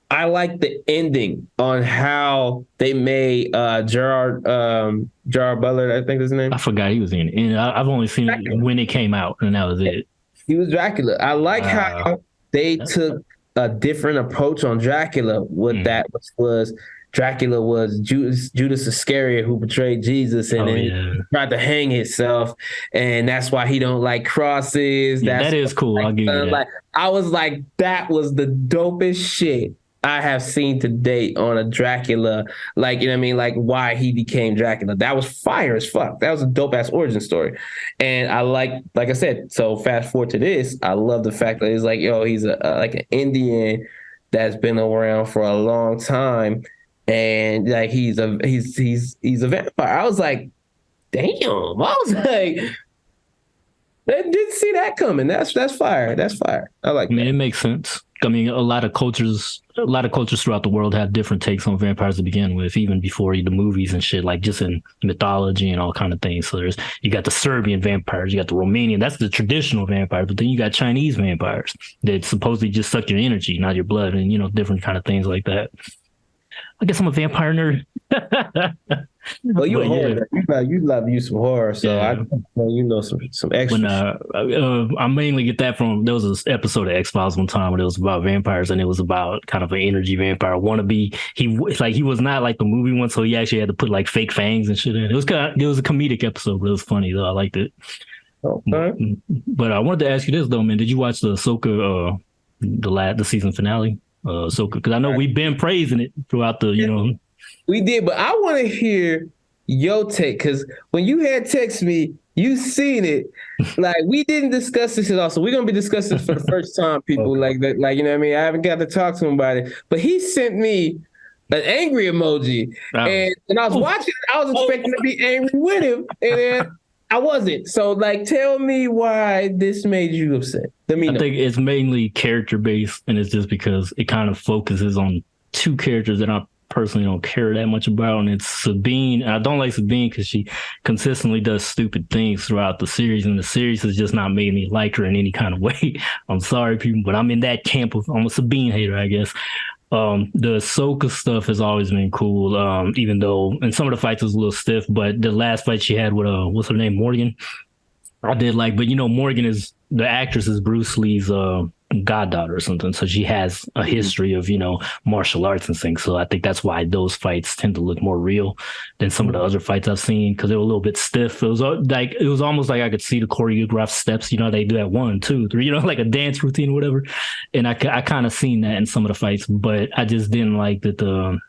I like the ending on how they made Gerard Butler, I think his name. I forgot he was in it. And I've only seen it when it came out, and that was it. He was Dracula. I like how they took a different approach on Dracula with that, which was Dracula was Judas Iscariot who betrayed Jesus and then tried to hang himself, and that's why he don't like crosses. That is cool. I'll give you that. Like, I was like, that was the dopest shit I have seen to date on a Dracula. Like, you know what I mean? Like, why he became Dracula. That was fire as fuck. That was a dope ass origin story. And I like I said, so fast forward to this, I love the fact that it's like, yo, he's like an Indian that's been around for a long time. And like, he's a vampire. I was like, damn. I was like, I didn't see that coming. That's fire. That's fire. I like that. It makes sense. I mean, a lot of cultures throughout the world have different takes on vampires to begin with, even before the movies and shit, like just in mythology and all kind of things. So you got the Serbian vampires, you got the Romanian, that's the traditional vampire, but then you got Chinese vampires that supposedly just suck your energy, not your blood, and different kind of things like that. I guess I'm a vampire nerd. Well, you're a horror. You love you some horror, so I know some extra. When I mainly get that from, there was an episode of X-Files one time where it was about vampires, and it was about kind of an energy vampire wannabe. He was not like the movie one, so he actually had to put like fake fangs and shit in. It was a comedic episode, but it was funny though. I liked it. Okay. But I wanted to ask you this though, man. Did you watch the Ahsoka the season finale? Ahsoka, because I know we've been praising it throughout the We did, but I want to hear your take, because when you had text me, you seen it. Like, we didn't discuss this at all, so we're gonna be discussing this for the first time, people. Okay. Like that, like, you know what I mean? I haven't got to talk to him about it, but he sent me an angry emoji, and I was watching it. I was expecting to be angry with him, and then I wasn't. So, like, tell me why this made you upset. I think it's mainly character based, and it's just because it kind of focuses on two characters that I personally don't care that much about, and it's Sabine. I don't like Sabine because she consistently does stupid things throughout the series, and the series has just not made me like her in any kind of way. I'm sorry, people, but I'm in that camp I'm a Sabine hater, I guess. The Ahsoka stuff has always been cool, even though in some of the fights was a little stiff, but the last fight she had with what's her name, Morgan, I did like. But Morgan is the actress is Bruce Lee's goddaughter or something, so she has a history of martial arts and things. So I think that's why those fights tend to look more real than some of the other fights I've seen, because they were a little bit stiff. It was almost like I could see the choreographed steps. They do that 1, 2, 3, like a dance routine or whatever. And I kind of seen that in some of the fights, but I just didn't like that.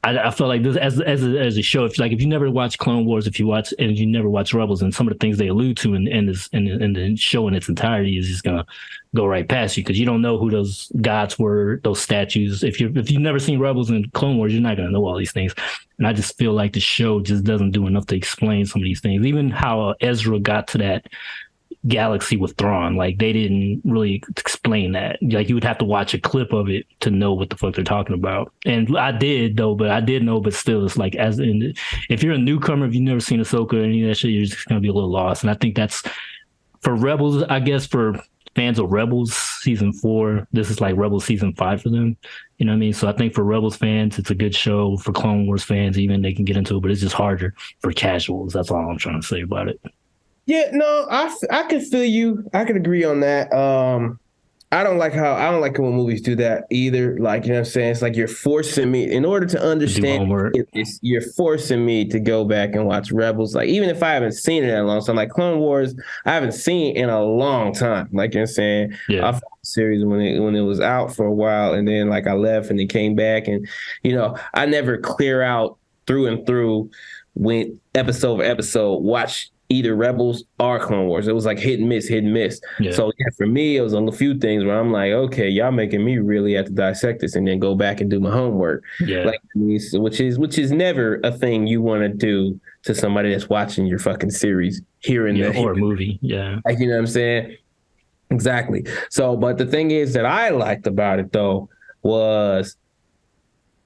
I felt like this as a show. If you never watch Clone Wars, if you never watch Rebels, and some of the things they allude to in the show in its entirety is just gonna go right past you, because you don't know who those gods were, those statues. If you've never seen Rebels and Clone Wars, you're not gonna know all these things. And I just feel like the show just doesn't do enough to explain some of these things. Even how Ezra got to that galaxy with Thrawn, like, they didn't really explain that. Like, you would have to watch a clip of it to know what the fuck they're talking about. And I did know, but still, it's like, if you're a newcomer, if you've never seen Ahsoka or any of that shit, you're just gonna be a little lost. And I think that's for Rebels. I guess for fans of Rebels season 4, this is like Rebels season 5 for them. You know what I mean? So I think for Rebels fans, it's a good show. For Clone Wars fans, even, they can get into it, but it's just harder for casuals. That's all I'm trying to say about it. Yeah, no, I can feel you. I can agree on that. I don't like it when movies do that either. Like, you know what I'm saying? It's like you're forcing me, in order to understand you're forcing me to go back and watch Rebels. Like, even if I haven't seen it in a long time, like Clone Wars, I haven't seen in a long time. Like, you know what I'm saying? Yeah. I found the series when it was out for a while, and then like I left and it came back, and I never clear out through and through, went episode for episode, watch either Rebels or Clone Wars. It was like hit and miss. Yeah. So for me, it was a few things where I'm like, okay, y'all making me really have to dissect this and then go back and do my homework. Yeah. Like, which is never a thing you want to do to somebody that's watching your fucking series or a movie. Yeah. Like, you know what I'm saying? Exactly. So, but the thing is that I liked about it though was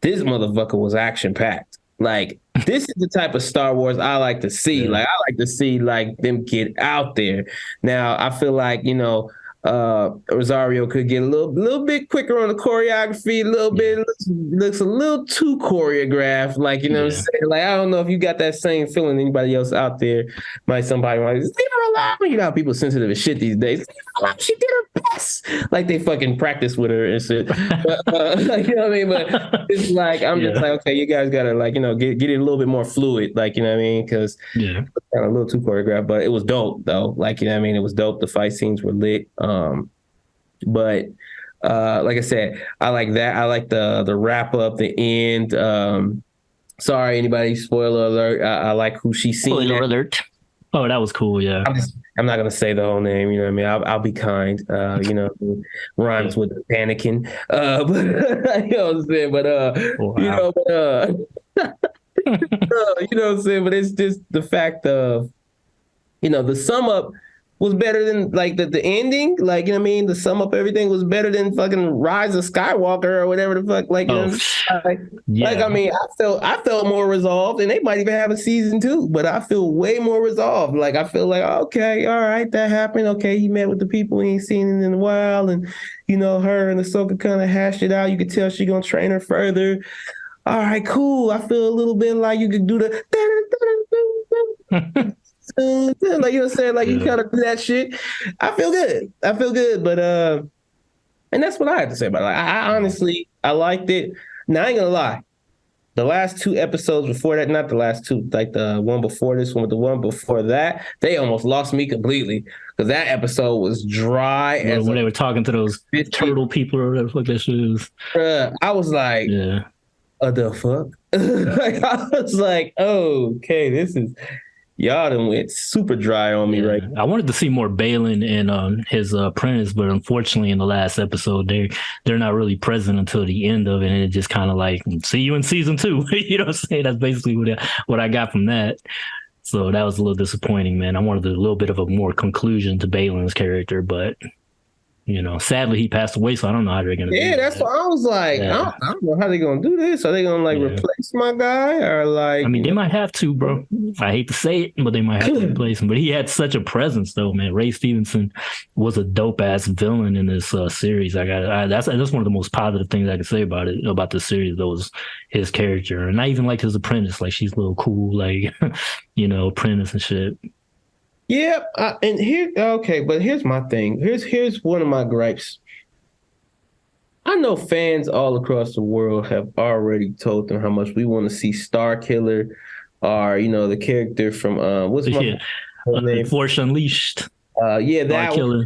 this motherfucker was action packed. Like, this is the type of Star Wars I like to see. Yeah. Like, I like to see like them get out there. Now, I feel like, Rosario could get a little bit quicker on the choreography, a little bit looks a little too choreographed. Like, you know what I'm saying? Like, I don't know if you got that same feeling anybody else out there. Somebody might leave her alone. You know how people are sensitive as shit these days. Leave her alone. She did her best. Like they fucking practice with her and shit. But, like, you know what I mean? But it's like I'm just like, okay, you guys gotta like, you know, get it a little bit more fluid. Like, you know what I mean? Because kind of a little too choreographed, but it was dope though. Like, you know what I mean? It was dope. The fight scenes were lit. But like I said, I like that. I like the wrap up, the end. Sorry, anybody, spoiler alert. I like who she's seen. Spoiler alert. Oh, that was cool. Yeah. I'm not gonna say the whole name. You know what I mean? I'll be kind. You know, rhymes with panicking. But you know what I'm saying. But you know, you know what I'm saying. But it's just the fact of, you know, the sum up was better than like the ending. Like, you know what I mean? The sum up everything was better than fucking Rise of Skywalker or whatever the fuck. Like, you know like I mean, I felt more resolved, and they might even have a season 2, but I feel way more resolved. Like, I feel like, okay, all right, that happened. Okay, he met with the people he ain't seen in a while, and you know, her and Ahsoka kind of hashed it out. You could tell she gonna train her further. All right, cool. I feel a little bit like you could do the like, you know what I'm saying? Like, you kind of do that shit. I feel good, but and that's what I had to say about it. Like, I honestly, I liked it. Now, I ain't gonna lie, the last 2 episodes before that, not the last 2, like the one before this one, but the one before that, they almost lost me completely, because that episode was dry. When they were talking to those turtle people or whatever the fuck that shit is. I was like, the fuck? Like, I was like, okay, this is... Y'all done went super dry on me, right? I wanted to see more Balin and his apprentice, but unfortunately in the last episode, they're not really present until the end of it, and it just kind of like, see you in season 2. You know what I'm saying? That's basically what I got from that. So that was a little disappointing, man. I wanted a little bit of a more conclusion to Balin's character, but you know, sadly he passed away, so I don't know how they're gonna. Yeah, that's what I was like. I don't know how they're gonna do this. Are they gonna like replace my guy, or like? I mean, they might have to, bro. I hate to say it, but they might have to replace him. But he had such a presence, though, man. Ray Stevenson was a dope ass villain in this series. That's one of the most positive things I can say about this series. Though, was his character, and I even liked his apprentice. Like, she's a little cool, like, you know, apprentice and shit. Yeah, and but here's my thing. Here's one of my gripes. I know fans all across the world have already told them how much we want to see Star Killer, or, you know, the character from what's my name? Force Unleashed. That Killer.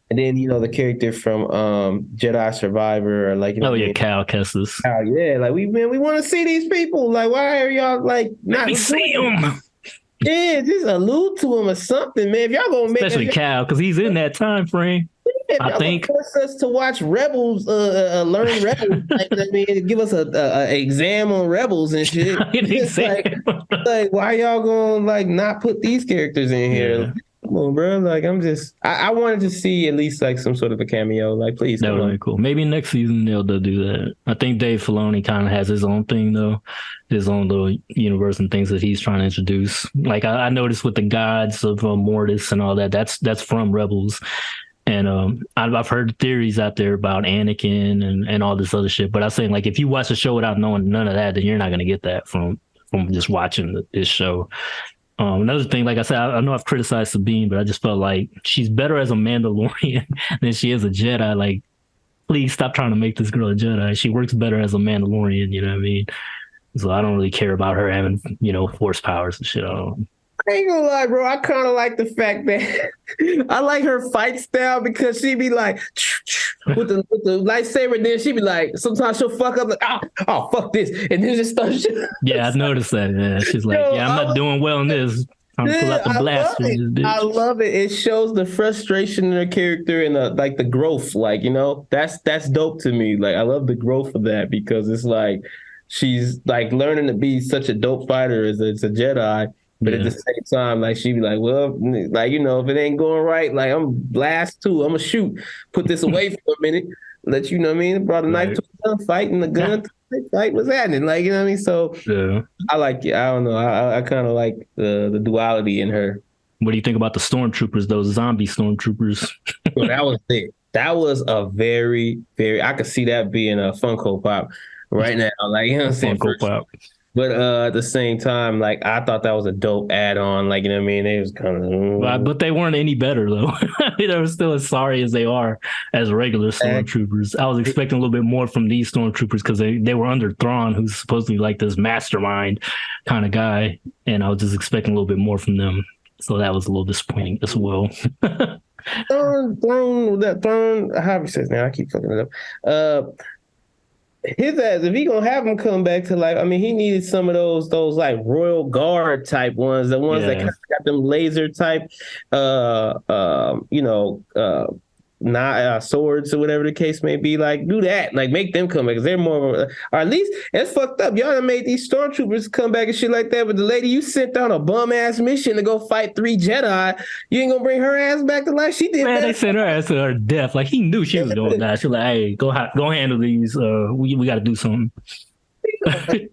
And then, you know, the character from Jedi Survivor, or like, you know, Cal Kestis. Like we want to see these people. Like, why are y'all like not? Let me see them. Yeah, just allude to him or something, man. If y'all gonna make, especially Cal, because he's in that time frame. I think force us to watch Rebels, learn Rebels. Like, I mean, give us a exam on Rebels and shit. like, why y'all gonna like not put these characters in here? Yeah. Come on, bro. Like, I wanted to see at least like some sort of a cameo. Like, please. That would be cool. Maybe next season they'll do that. I think Dave Filoni kind of has his own thing, though. His own little universe and things that he's trying to introduce. Like, I noticed with the gods of Mortis and all that, that's from Rebels. And I've heard theories out there about Anakin and all this other shit. But I was saying, like, if you watch the show without knowing none of that, then you're not going to get that from just watching this show. Another thing, like I said, I know I've criticized Sabine, but I just felt like she's better as a Mandalorian than she is a Jedi. Like, please stop trying to make this girl a Jedi. She works better as a Mandalorian, you know what I mean? So I don't really care about her having, you know, force powers and shit. I ain't gonna lie, bro. I kind of like the fact that I like her fight style, because she be like with the lightsaber. Then she be like, sometimes she'll fuck up like, oh fuck this, and then just start shit. Yeah, I've noticed that. Yeah, she's like, I'm not doing well in this. I'm gonna pull out the blaster. I love it. It shows the frustration in her character and like the growth. Like, you know, that's dope to me. Like, I love the growth of that, because it's like she's like learning to be such a dope fighter as a Jedi. But at the same time, like, she be like, well, like, you know, if it ain't going right, like, I'm blast too. I'm gonna shoot. Put this away for a minute. Let you know what I mean? Brought a knife to a gun, fighting the gun. Fight was happening. Like, you know what I mean? So I like it. I don't know. I kind of like the duality in her. What do you think about the stormtroopers, those zombie stormtroopers? So that was it. That was a very, very. I could see that being a Funko Pop right now. Like, you know what I'm saying? Funko Pop. But at the same time, like, I thought that was a dope add-on. Like, you know what I mean? It was kind of... But they weren't any better, though. They were still as sorry as they are as regular stormtroopers. I was expecting a little bit more from these stormtroopers because they were under Thrawn, who's supposedly like this mastermind kind of guy. And I was just expecting a little bit more from them. So that was a little disappointing as well. Thrawn, however he says now, I keep fucking it up. His ass, if he gonna have him come back to life, I mean, he needed some of those like Royal Guard type ones, the ones that kind of got them laser type, not swords or whatever the case may be. Like, do that, like make them come back because they're more, or at least it's fucked up. Y'all done made these stormtroopers come back and shit like that, but the lady you sent on a bum ass mission to go fight 3 Jedi, you ain't gonna bring her ass back to life. She did. Man, that. They sent her ass to her death. Like he knew she was gonna die. She was like, hey, go handle these. We got to do something. Hey,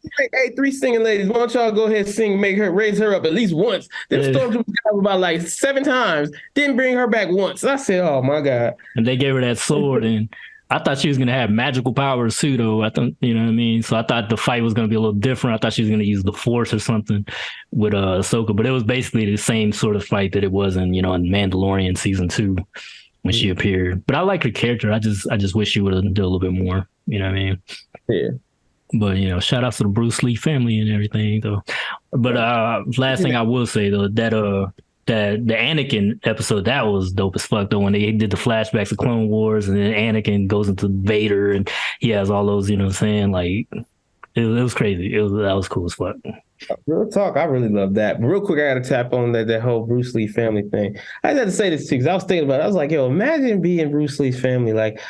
3 singing ladies, why don't y'all go ahead and sing, raise her up at least once. Them stormtroopers got her about like 7 times, didn't bring her back once. I said, oh my God. And they gave her that sword, and I thought she was gonna have magical powers too, though. I thought, you know what I mean? So I thought the fight was gonna be a little different. I thought she was gonna use the Force or something with Ahsoka, but it was basically the same sort of fight that it was in Mandalorian season 2 when she appeared. But I like her character. I just wish she would have done a little bit more. You know what I mean? Yeah. But shout outs to the Bruce Lee family and everything though. But last thing I will say though, that the Anakin episode, that was dope as fuck though, when they did the flashbacks of Clone Wars and then Anakin goes into Vader and he has all those, you know what I'm saying? Like it was crazy. That was cool as fuck. Real talk, I really love that. But real quick, I got to tap on that whole Bruce Lee family thing. I had to say this too because I was thinking about it. I was like, yo, imagine being Bruce Lee's family. Like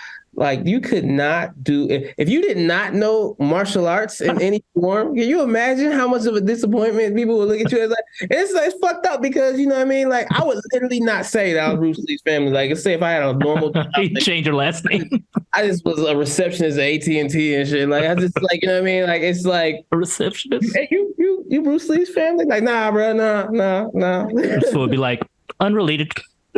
you could not do if you did not know martial arts in any form. Can you imagine how much of a disappointment people would look at you as? Like it's fucked up because you know what I mean. Like I would literally not say that I was Bruce Lee's family. Like say if I had a normal, change your last name. I just was a receptionist at AT&T and shit. Like I just like you know what I mean. Like it's like a receptionist. Hey, you Bruce Lee's family? Like nah, bro, nah. So it'd be like unrelated.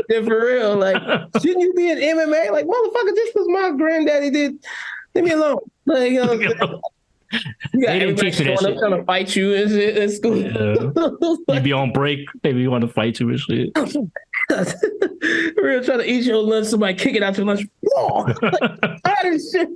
Yeah, for real. Like, shouldn't you be in MMA? Like, motherfucker, just because my granddaddy did, leave me alone. Like, you got everybody showing up trying to fight you and shit at school. Yeah. You be on break, maybe you want to fight you and shit. For real, trying to eat your lunch, somebody kick it out your lunch. Like, shit.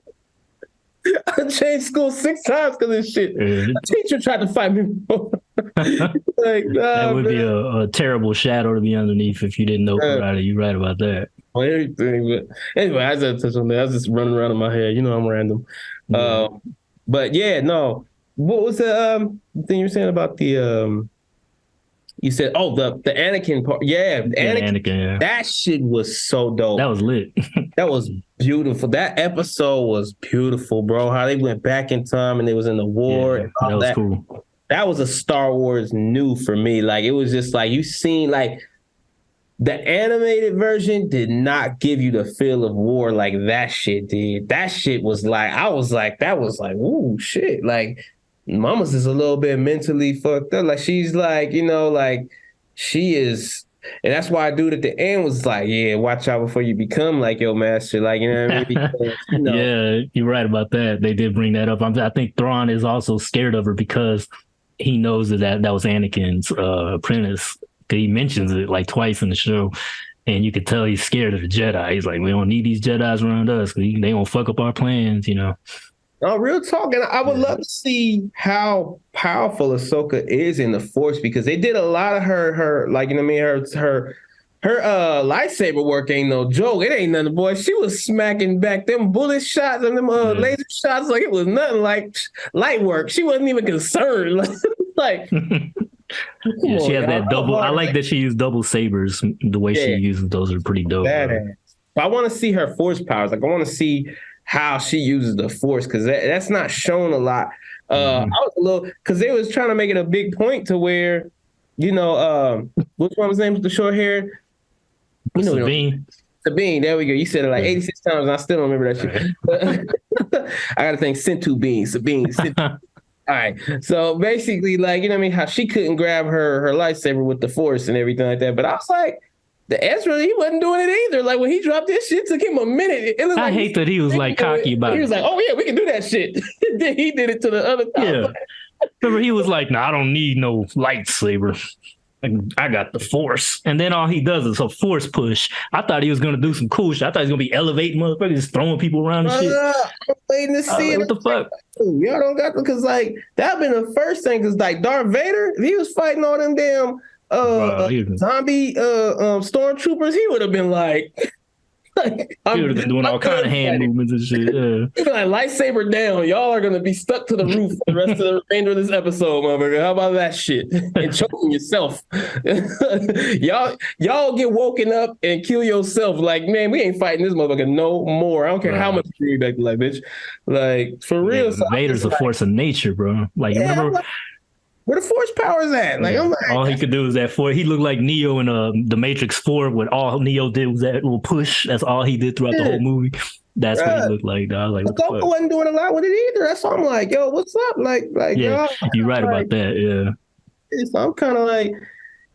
I changed school 6 times because of this shit. A teacher tried to fight me before. Like, that would be a terrible shadow to be underneath if you didn't know karate. You're right about that. Everything, but anyway, I just touch on that. I was just running around in my head. You know, I'm random. But yeah, no. What was the thing you were saying about the you said, the Anakin part. Yeah, Anakin. Yeah. That shit was so dope. That was lit. That was beautiful. That episode was beautiful, bro. How they went back in time and they was in the war. Yeah, and all that was cool. That was a Star Wars new for me. Like, it was just like, you seen, like, the animated version did not give you the feel of war like that shit did. That shit was like, that was like, ooh, shit. Like, Mama's is a little bit mentally fucked up. Like, she's like, like, she is, and that's why dude at the end was like, yeah, watch out before you become like your master. Like, you know what I mean? Because, Yeah, you're right about that. They did bring that up. I think Thrawn is also scared of her because he knows that was Anakin's apprentice. He mentions it like twice in the show, and you could tell he's scared of the Jedi. He's like, we don't need these Jedis around us because they won't fuck up our plans, No, real talk, and I would love to see how powerful Ahsoka is in the Force because they did a lot of her like, you know what I mean, her lightsaber work ain't no joke. It ain't nothing, boy. She was smacking back them bullet shots and them laser shots like it was nothing, like light work. She wasn't even concerned. Like yeah, she has that double. I like that she used double sabers. The way she uses those are pretty dope. But I want to see her Force powers. Like I want to see how she uses the Force because that's not shown a lot. I was a little because they was trying to make it a big point to where, which one was his name? The short hair. Sabine. Sabine. There we go. You said it like 86 times, and I still don't remember that shit. I got to think Sabine. All right. So basically, like, you know what I mean? How she couldn't grab her lightsaber with the Force and everything like that. But I was like, The Ezra, he wasn't doing it either. Like when he dropped this shit, took him a minute. It I hate that he was like cocky about it. He was like, "Oh yeah, we can do that shit." Then he did it to the other. Yeah. Remember, he was like, "No, I don't need no lightsaber. I got the Force." And then all he does is a Force push. I thought he was gonna do some cool shit. I thought he was gonna be elevating motherfuckers, just throwing people around and shit. I'm waiting to see it. What the fuck? Y'all don't got because like that been the first thing. Because like Darth Vader, if he was fighting all them damn zombie stormtroopers, he would have been like, he would have been doing all kind of hand movements and shit. Yeah. He'd be like, lightsaber down. Y'all are gonna be stuck to the roof for the rest of the remainder of this episode, motherfucker. How about that shit? And choking yourself. y'all get woken up and kill yourself. Like, man, we ain't fighting this motherfucker no more. I don't care how much you back, like, bitch. Like, for real. So Vader's a force of nature, bro. Like, remember. Where the Force powers at? Like, I'm like, all he could do was that Force. He looked like Neo in the Matrix 4, when all Neo did was that little push. That's all he did throughout the whole movie. That's what he looked like. I was like, Ahsoka wasn't doing a lot with it either. That's why I'm like, yo, what's up? Like, yeah, you're right about that. Yeah. So I'm kind of like,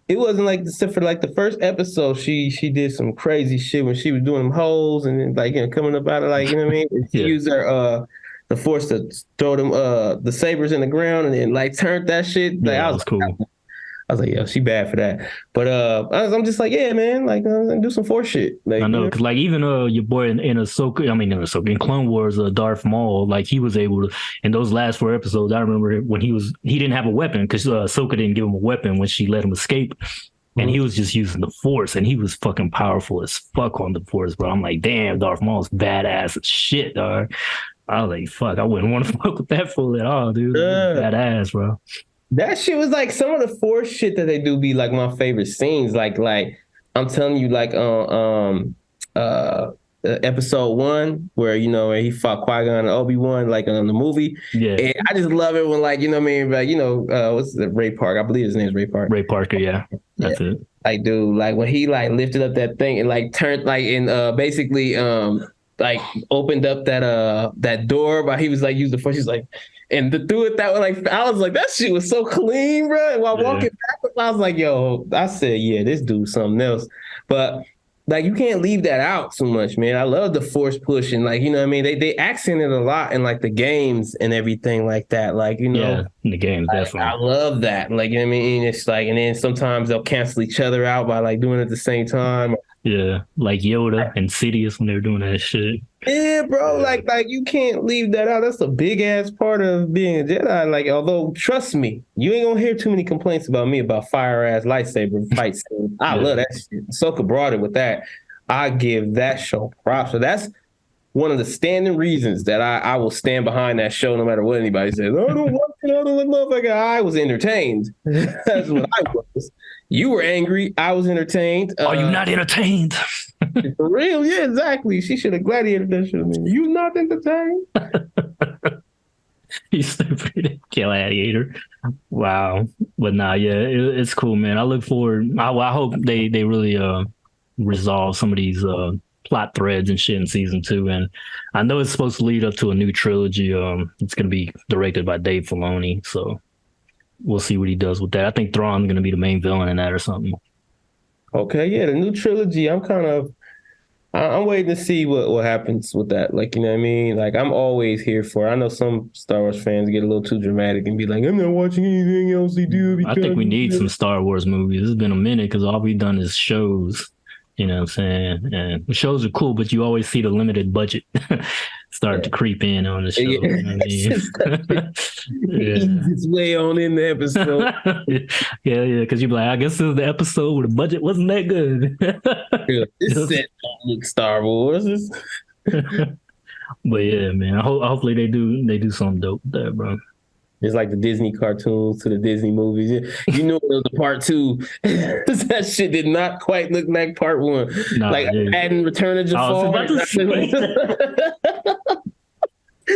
it wasn't like except for like the first episode, she did some crazy shit when she was doing them holes and then like coming up out of like, you know what I mean? She used her the Force to throw them the sabers in the ground and then like turned that shit. Like, that was cool. I was like, yo, she bad for that. But I'm just like, yeah, man, like do some Force shit. Like, I know, because like even your boy in Ahsoka, in Clone Wars, Darth Maul, like he was able to, in those last 4 episodes, I remember when he didn't have a weapon because Ahsoka didn't give him a weapon when she let him escape. And he was just using the Force, and he was fucking powerful as fuck on the Force, bro. I'm like, damn, Darth Maul's badass as shit, dog. I was like, fuck, I wouldn't want to fuck with that fool at all, dude. Badass, bro. That shit was like some of the Force shit that they do be like my favorite scenes. Like I'm telling you, like episode 1 where where he fought Qui-Gon and Obi-Wan like on the movie. Yeah, and I just love it when like what I mean, like what's the Ray Park? I believe his name's Ray Park. Ray Parker, yeah, that's it. Like, dude, like when he like lifted up that thing and like turned like and basically like opened up that door, but he was like using the Force. He's like. And to do it that way, like I was like, that shit was so clean, bro. And while walking back, I was like, yo, I said, yeah, this dude's something else. But like, you can't leave that out too much, man. I love the Force push and like, what I mean, they accent it a lot in like the games and everything like that. Like, in the games, definitely. I love that. Like, I mean, it's like, and then sometimes they'll cancel each other out by like doing it at the same time. Yeah, like Yoda and Sidious when they were doing that shit. Yeah, bro, like you can't leave that out. That's a big ass part of being a Jedi. Like, although trust me, you ain't gonna hear too many complaints about me about fire ass lightsaber fights. I love that shit. Ahsoka brought it with that. I give that show props. So that's one of the standing reasons that I will stand behind that show no matter what anybody says. I don't watch it, I don't look motherfucker. I was entertained. That's what I was. You were angry. I was entertained. Are you not entertained? For real? Yeah, exactly. She should have gladiated that shit. You not entertained? You stupid gladiator. Wow. But nah, yeah, it's cool, man. I look forward. I hope they really resolve some of these plot threads and shit in season 2. And I know it's supposed to lead up to a new trilogy. It's going to be directed by Dave Filoni. So we'll see what he does with that. I think Thrawn's going to be the main villain in that or something. Okay, yeah, the new trilogy. I'm waiting to see what happens with that. Like, you know what I mean? Like, I'm always here for it. I know some Star Wars fans get a little too dramatic and be like, I'm not watching anything else they do. I think we need some Star Wars movies. It's been a minute because all we've done is shows. You know what I'm saying? And the shows are cool, but you always see the limited budget start to creep in on the show. Yeah. You know what I mean? It's way on in the episode. yeah, because you're like, I guess this is the episode where the budget wasn't that good. This set don't look Star Wars. But yeah, man, hopefully they do something dope with that, bro. It's like the Disney cartoons to the Disney movies. You knew it was a part 2. That shit did not quite look like part 1. Nah, like adding Return of Jafar.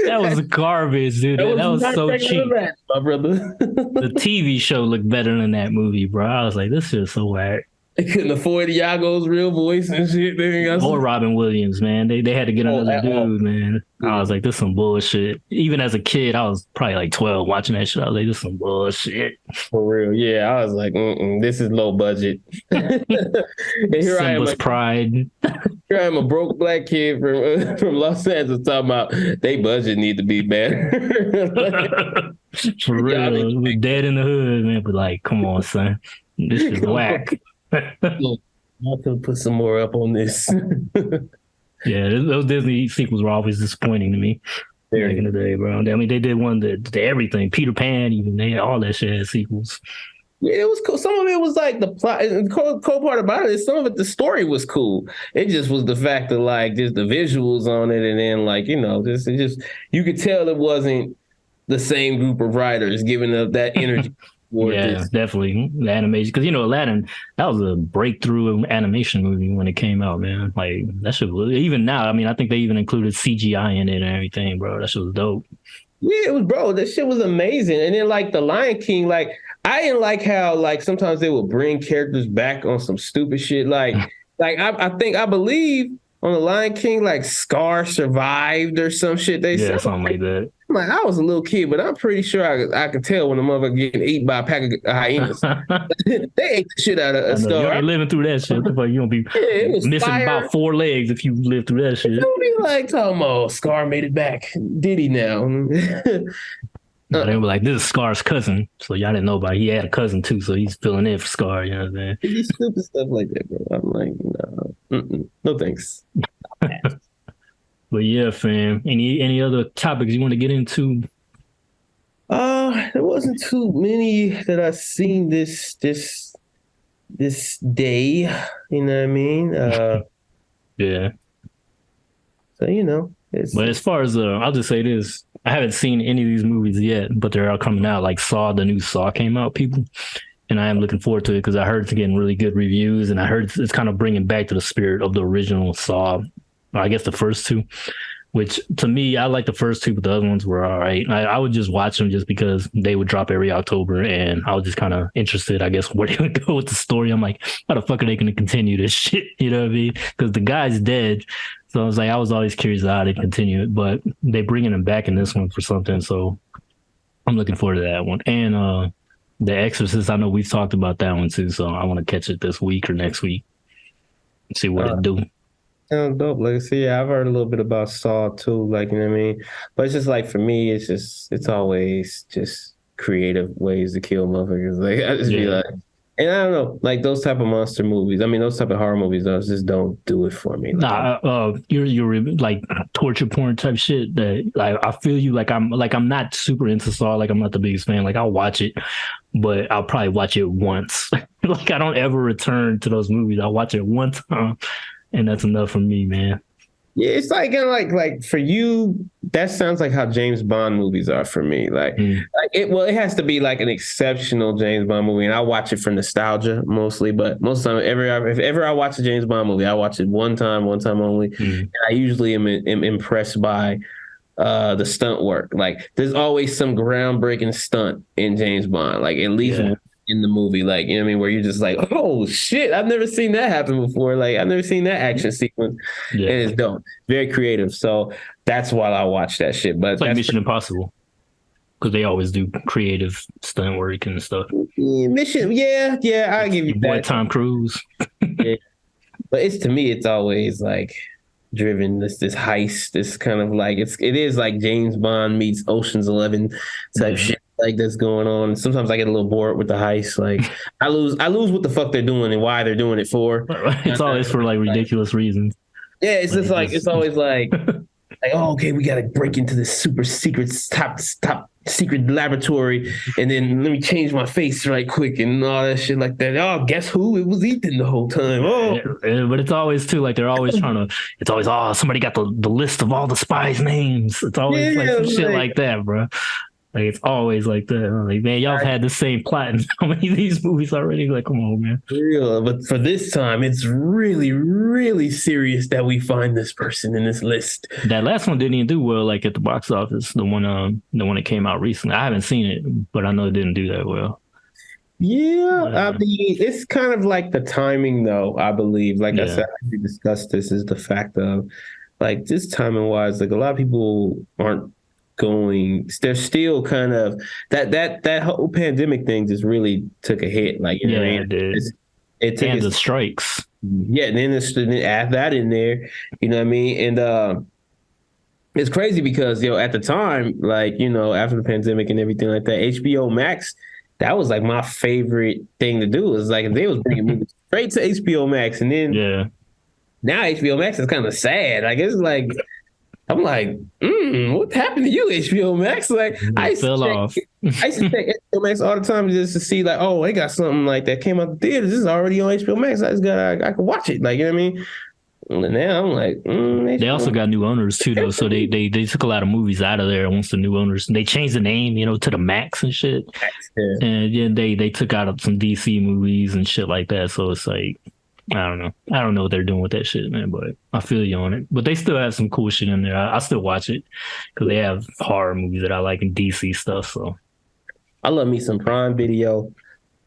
That was garbage, dude. That was so cheap. My brother. The TV show looked better than that movie, bro. I was like, this shit is so whack. They couldn't afford Iago's real voice and shit. Or Robin Williams, man. They had to get another dude, man. I was like, this is some bullshit. Even as a kid, I was probably like 12 watching that shit. I was like, this is some bullshit. For real, yeah. I was like, this is low budget. And here I am, Simba's pride. here I am, a broke black kid from Los Angeles talking about they budget need to be better. For real, we're dead in the hood, man. But like, come on, son, this is whack. I could put some more up on this. Yeah, those Disney sequels were always disappointing to me. Back in the day, bro. I mean, they did one that everything, Peter Pan, even they had all that shit had sequels. Yeah, it was cool. Some of it was like the plot. And the cool part about it is some of it, the story was cool. It just was the fact of like just the visuals on it, and then like just you could tell it wasn't the same group of writers giving up that energy. Yeah, definitely the animation, because Aladdin, that was a breakthrough animation movie when it came out, man. Like that shit was, even now, I mean, I think they even included CGI in it and everything, bro. That shit was dope. Yeah, it was, bro. That shit was amazing. And then like the Lion King, like I didn't like how like sometimes they would bring characters back on some stupid shit. Like I believe on the Lion King, like Scar survived or some shit. They said something like that. Like I was a little kid, but I'm pretty sure I could tell when the motherfucker getting eaten by a pack of hyenas. They ate the shit out of a Scar. You ain't living through that shit. You don't be missing about 4 legs if you live through that shit. Don't be like, Scar made it back. Did he now? They were like, this is Scar's cousin. So y'all didn't know about it. He had a cousin too, so he's filling in for Scar, you know what I'm saying? It's stupid stuff like that, bro. I'm like, no thanks. But yeah, fam. Any other topics you want to get into? There wasn't too many that I've seen this day. You know what I mean? Yeah. So but as far as I'll just say this: I haven't seen any of these movies yet, but they're all coming out. Like Saw, the new Saw came out, people, and I am looking forward to it because I heard it's getting really good reviews, and I heard it's kind of bringing back to the spirit of the original Saw. I guess the first two, which to me, I like the first two, but the other ones were all right. I would just watch them just because they would drop every October, and I was just kind of interested, I guess, where they would go with the story. I'm like, how the fuck are they going to continue this shit? You know what I mean? Because the guy's dead. So I was always curious how they continue it, but they bringing him back in this one for something. So I'm looking forward to that one. And The Exorcist, I know we've talked about that one too. So I want to catch it this week or next week and see what it do. Sounds dope. Like I said, yeah, I've heard a little bit about Saw too. Like, you know what I mean? But it's just like for me, it's always just creative ways to kill motherfuckers. Like I just be like, and I don't know, like those type of monster movies. I mean, those type of horror movies, those just don't do it for me. You're like torture porn type shit. That like I feel you. Like I'm not super into Saw. Like I'm not the biggest fan. Like I'll watch it, but I'll probably watch it once. Like I don't ever return to those movies. I'll watch it one time. And that's enough for me, man. Yeah, it's like for you, that sounds like how James Bond movies are for me. It has to be like an exceptional James Bond movie, and I watch it for nostalgia mostly. But most of the time, if ever I watch a James Bond movie, I watch it one time only. And I usually am impressed by the stunt work. Like there's always some groundbreaking stunt in James Bond, like at least in the movie, like, you know what I mean, where you're just like, oh shit, I've never seen that happen before. Like I've never seen that action sequence. And it's dope, very creative. So that's why I watch that shit. But it's like Mission Impossible, because they always do creative stunt work and stuff. Mission, yeah, I give you boy that. Tom Cruise. Yeah. But to me, it's always like driven this heist, this kind of like it is like James Bond meets Ocean's 11 type shit. Like that's going on. Sometimes I get a little bored with the heist. Like I lose what the fuck they're doing and why they're doing it for. It's always for like ridiculous reasons. Yeah, it's just like it's always like oh, okay, we gotta break into this super secret top secret laboratory, and then let me change my face right quick and all that shit like that. Oh, guess who? It was Ethan the whole time. Oh, but it's always too like they're always trying to. It's always somebody got the list of all the spies' names. It's always like some shit like that, bro. Like it's always like that. I'm like, man, y'all have had the same plot in so many of these movies already. Like, come on, man. Real, but for this time, it's really, really serious that we find this person in this list. That last one didn't even do well, like at the box office. The one that came out recently. I haven't seen it, but I know it didn't do that well. Yeah, I mean, it's kind of like the timing, though. I believe, like I said, we discussed this, is the fact of like this timing wise, like a lot of people aren't going. They're still kind of that whole pandemic thing just really took a hit. Like you know what I mean? It did. It took And the strikes. Yeah, and then add that in there, you know what I mean? And it's crazy because at the time, like after the pandemic and everything like that, HBO Max, that was like my favorite thing to do. It was like they was bringing movies straight to HBO Max, and then now HBO Max is kind of sad. Like it's like I'm like, what happened to you, HBO Max? Like I used to check HBO Max all the time just to see like, oh, they got something like that came out the theaters. This is already on HBO Max. I can watch it. Like you know what I mean? And now I'm like, they also got new owners too, though. So they took a lot of movies out of there once the new owners. They changed the name, to the Max and shit. And they took out some DC movies and shit like that. So it's like, I don't know what they're doing with that shit, man. But I feel you on it. But they still have some cool shit in there. I still watch it because they have horror movies that I like and DC stuff. So I love me some Prime Video.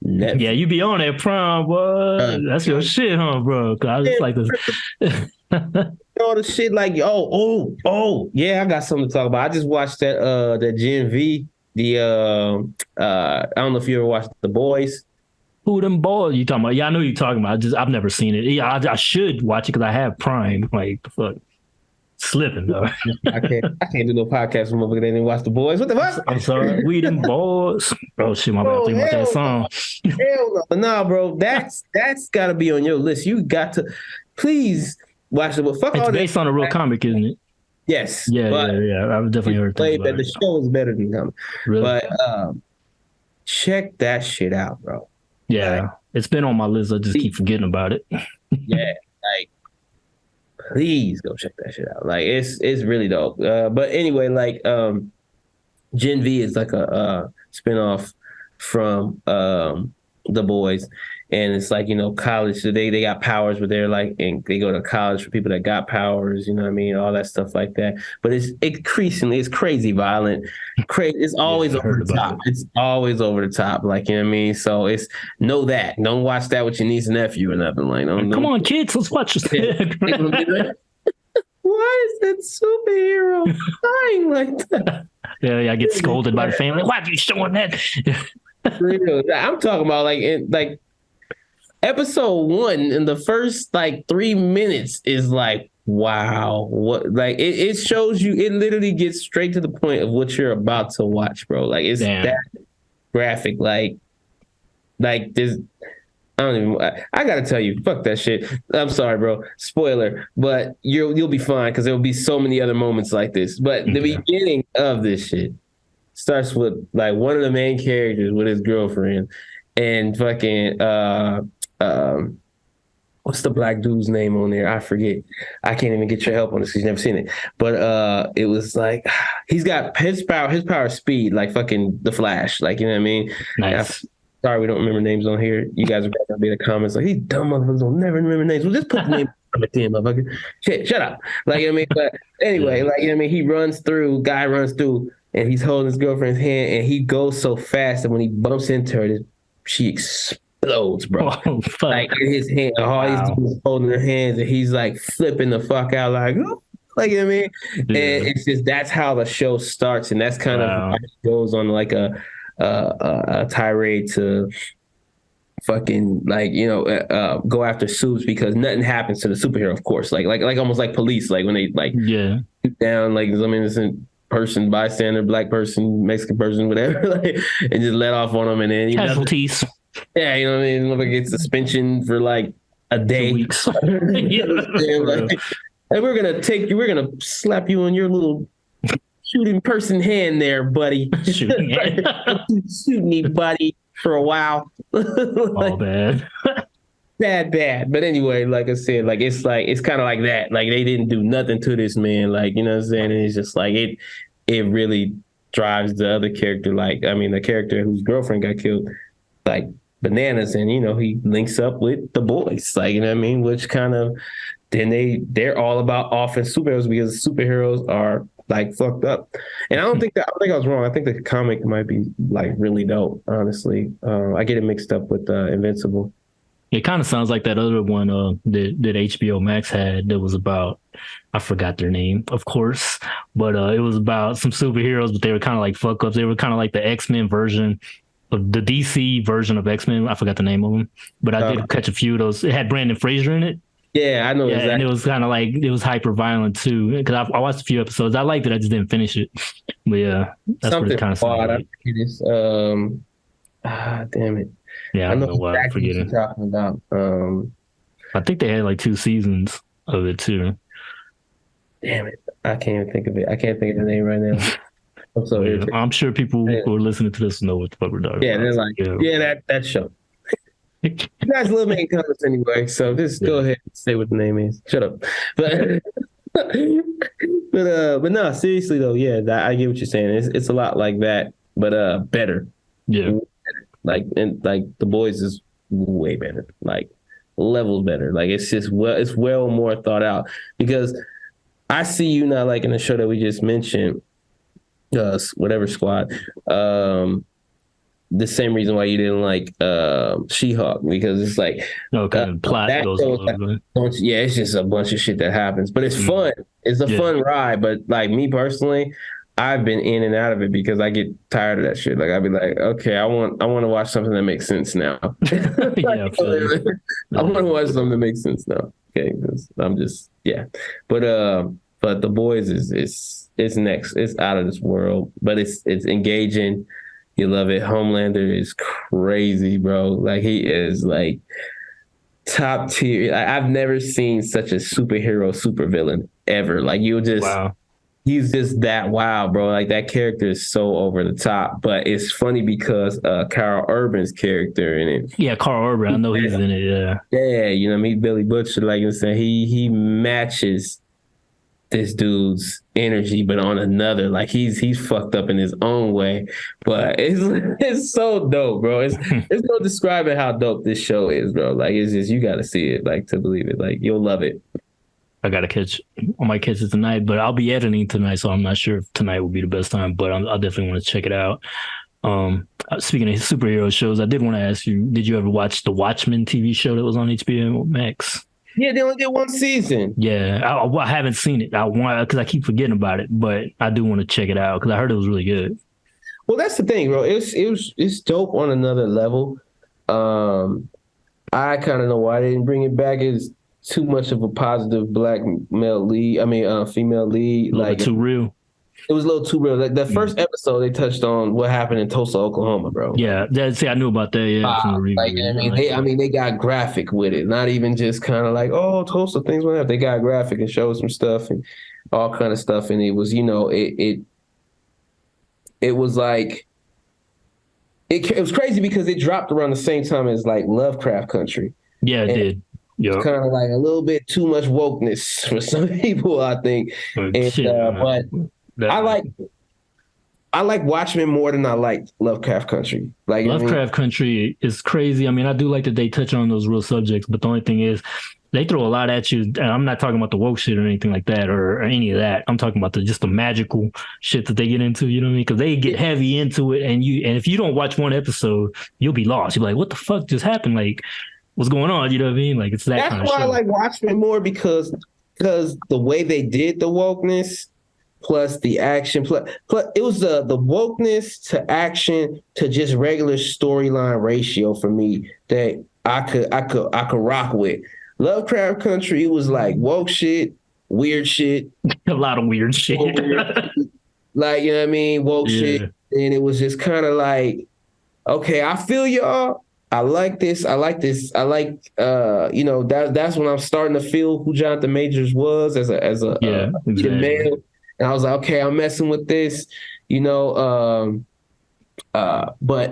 Netflix. Yeah, you be on that Prime, boy. That's your shit, huh, bro? Cause I just like this. All the shit like, yeah, I got something to talk about. I just watched that Gen V. I don't know if you ever watched The Boys. Who them boys you talking about? Yeah, I know you're talking about. I've never seen it. Yeah, I should watch it because I have Prime. Like the fuck. Slipping though. I can't do no podcast from over there and watch The Boys. What the fuck? I'm sorry. We them boys. Oh shit, my bad. Think about that song. Hell no. Nah, bro. That's gotta be on your list. You got to please watch it. But fuck it's all based on a real comic, isn't it? Yes. Yeah. I've definitely heard that. The show is better than comic. Really? But check that shit out, bro. Yeah. Like, it's been on my list. I just keep forgetting about it. Yeah. Like please go check that shit out. Like it's really dope. But anyway, like Gen V is like a spinoff from The Boys, and it's like college. So they got powers, but they're like, and they go to college for people that got powers. You know what I mean? All that stuff like that. But it's crazy violent. It's always over the top. It's always over the top. Like you know what I mean? So it's that. Don't watch that with your niece and nephew or nothing. Like come on, kids, let's watch this. Why is that superhero crying like that? Yeah, I get scolded by the family. Why are you showing that? I'm talking about like episode 1 in the first like 3 minutes is like, wow, what like it shows you, it literally gets straight to the point of what you're about to watch, bro. Like it's that graphic, like there's I gotta tell you, fuck that shit. I'm sorry, bro. Spoiler, but you'll be fine because there will be so many other moments like this. But the beginning of this shit starts with like one of the main characters with his girlfriend and fucking what's the black dude's name on there? I forget. I can't even get your help on this because you've never seen it. But it was like he's got his power speed like fucking the Flash. Like you know what I mean? Nice. Sorry, we don't remember names on here. You guys are gonna be in the comments like these dumb motherfuckers will never remember names. Well, just put the name on the team, motherfucker. Shut up. Like you know what I mean? But anyway, like you know what I mean, guy runs through and he's holding his girlfriend's hand and he goes so fast that when he bumps into her, she explodes, bro. Oh, like in his hand, all he's doing is holding her hands and he's like flipping the fuck out like, oh. Like you know what I mean? Yeah. And it's just that's how the show starts, and that's kind of how it goes on like a tirade to fucking like go after suits because nothing happens to the superhero, of course, like almost like police, like when they like shoot down like some innocent person, bystander, black person, Mexican person, whatever, like, and just let off on them, and then casualties. Yeah, you know what I mean. Nobody gets suspension for like a day. 2 weeks. And we're gonna slap you on your little shooting person hand there, buddy. Shoot me, buddy, for a while. All bad. bad. But anyway, like I said, like it's kind of like that. Like they didn't do nothing to this man. Like, you know what I'm saying? And it's just like it really drives the other character, like, I mean, the character whose girlfriend got killed, like bananas. And, he links up with the boys, like, you know what I mean? Which kind of, then they're all about offense superheroes because superheroes are like fucked up. And I think I was wrong. I think the comic might be like really dope, honestly. I get it mixed up with Invincible. It kind of sounds like that other one that HBO Max had that was about, I forgot their name, of course, but it was about some superheroes, but they were kind of like fuck ups. They were kind of like the X-Men version of the DC version of X-Men. I forgot the name of them, but I did catch a few of those. It had Brandon Fraser in it. Yeah, I know exactly. And it was kind of like, it was hyper violent too. Because I watched a few episodes. I liked it. I just didn't finish it. But yeah, that's something what it kind of sounded like. It is, damn it. Yeah, I don't know why I'm exactly forgetting. what you're talking about. I think they had like 2 seasons of it too. Damn it. I can't even think of it. I can't think of the name right now. I'm so irritated. I'm sure people who are listening to this know what the fuck we're talking about. They're like, that show. You guys love making comments anyway, so just go ahead and say what the name is. Shut up. But but no, seriously though, I get what you're saying. It's a lot like that, but better. Yeah. Like The Boys is way better. Like levels better. Like it's well more thought out. Because I see you now, like in the show that we just mentioned, whatever squad. The same reason why you didn't like She-Hulk, because it's like plot goes it's just a bunch of shit that happens, but it's fun. It's a fun ride. But like me personally, I've been in and out of it because I get tired of that shit. Like I'd be like, okay, I want to watch something that makes sense now. I want to watch something that makes sense now. Okay, because I'm just but The Boys is next. It's out of this world, but it's engaging. You love it. Homelander is crazy, bro. Like he is like top tier. I've never seen such a superhero supervillain ever. Like he's just that wild, bro. Like that character is so over the top. But it's funny because Carl Urban's character in it. Yeah, Carl Urban. I know he's in it. Yeah. Yeah, you know, me, Billy Butcher. Like you said, he matches this dude's energy, but on another, like he's fucked up in his own way. But it's so dope, bro. It's no describing how dope this show is, bro. Like it's just, you got to see it, like to believe it. Like you'll love it. I might catch it tonight, but I'll be editing tonight, so I'm not sure if tonight will be the best time. But I'll definitely want to check it out. Speaking of superhero shows, I did want to ask you: did you ever watch the Watchmen TV show that was on HBO Max? Yeah, they only did 1 season. Yeah, I haven't seen it. I want, because I keep forgetting about it, but I do want to check it out because I heard it was really good. Well, that's the thing, bro. It's dope on another level. I kind of know why they didn't bring it back. It's too much of a positive black male lead. I mean, female lead. Like too real. It was a little too real. Like the first episode, they touched on what happened in Tulsa, Oklahoma, bro. Yeah, I knew about that. Yeah, from the review. They got graphic with it, not even just kind of like, oh, Tulsa things went up. They got graphic and showed some stuff and all kind of stuff, and it was, it was like it was crazy because it dropped around the same time as like Lovecraft Country. Yeah, it did. It's kind of like a little bit too much wokeness for some people, I think. But I like Watchmen more than I like Lovecraft Country. Like Lovecraft Country is crazy. I mean, I do like that they touch on those real subjects, but the only thing is they throw a lot at you. And I'm not talking about the woke shit or anything like that or any of that. I'm talking about just the magical shit that they get into, you know what I mean? Because they get heavy into it, and if you don't watch one episode, you'll be lost. You'll be like, what the fuck just happened? Like, what's going on? You know what I mean? Like, it's that kind of shit. That's why I like Watchmen more because the way they did the wokeness plus the action, plus it was the wokeness to action to just regular storyline ratio for me that I could rock with. Lovecraft Country, it was like woke shit, weird shit, a lot of weird shit, like, you know what I mean, woke shit, and it was just kind of like, okay, I feel y'all. I like this. I like, that's when I'm starting to feel who Jonathan Majors was as a exactly. Male. And I was like, okay, I'm messing with this, but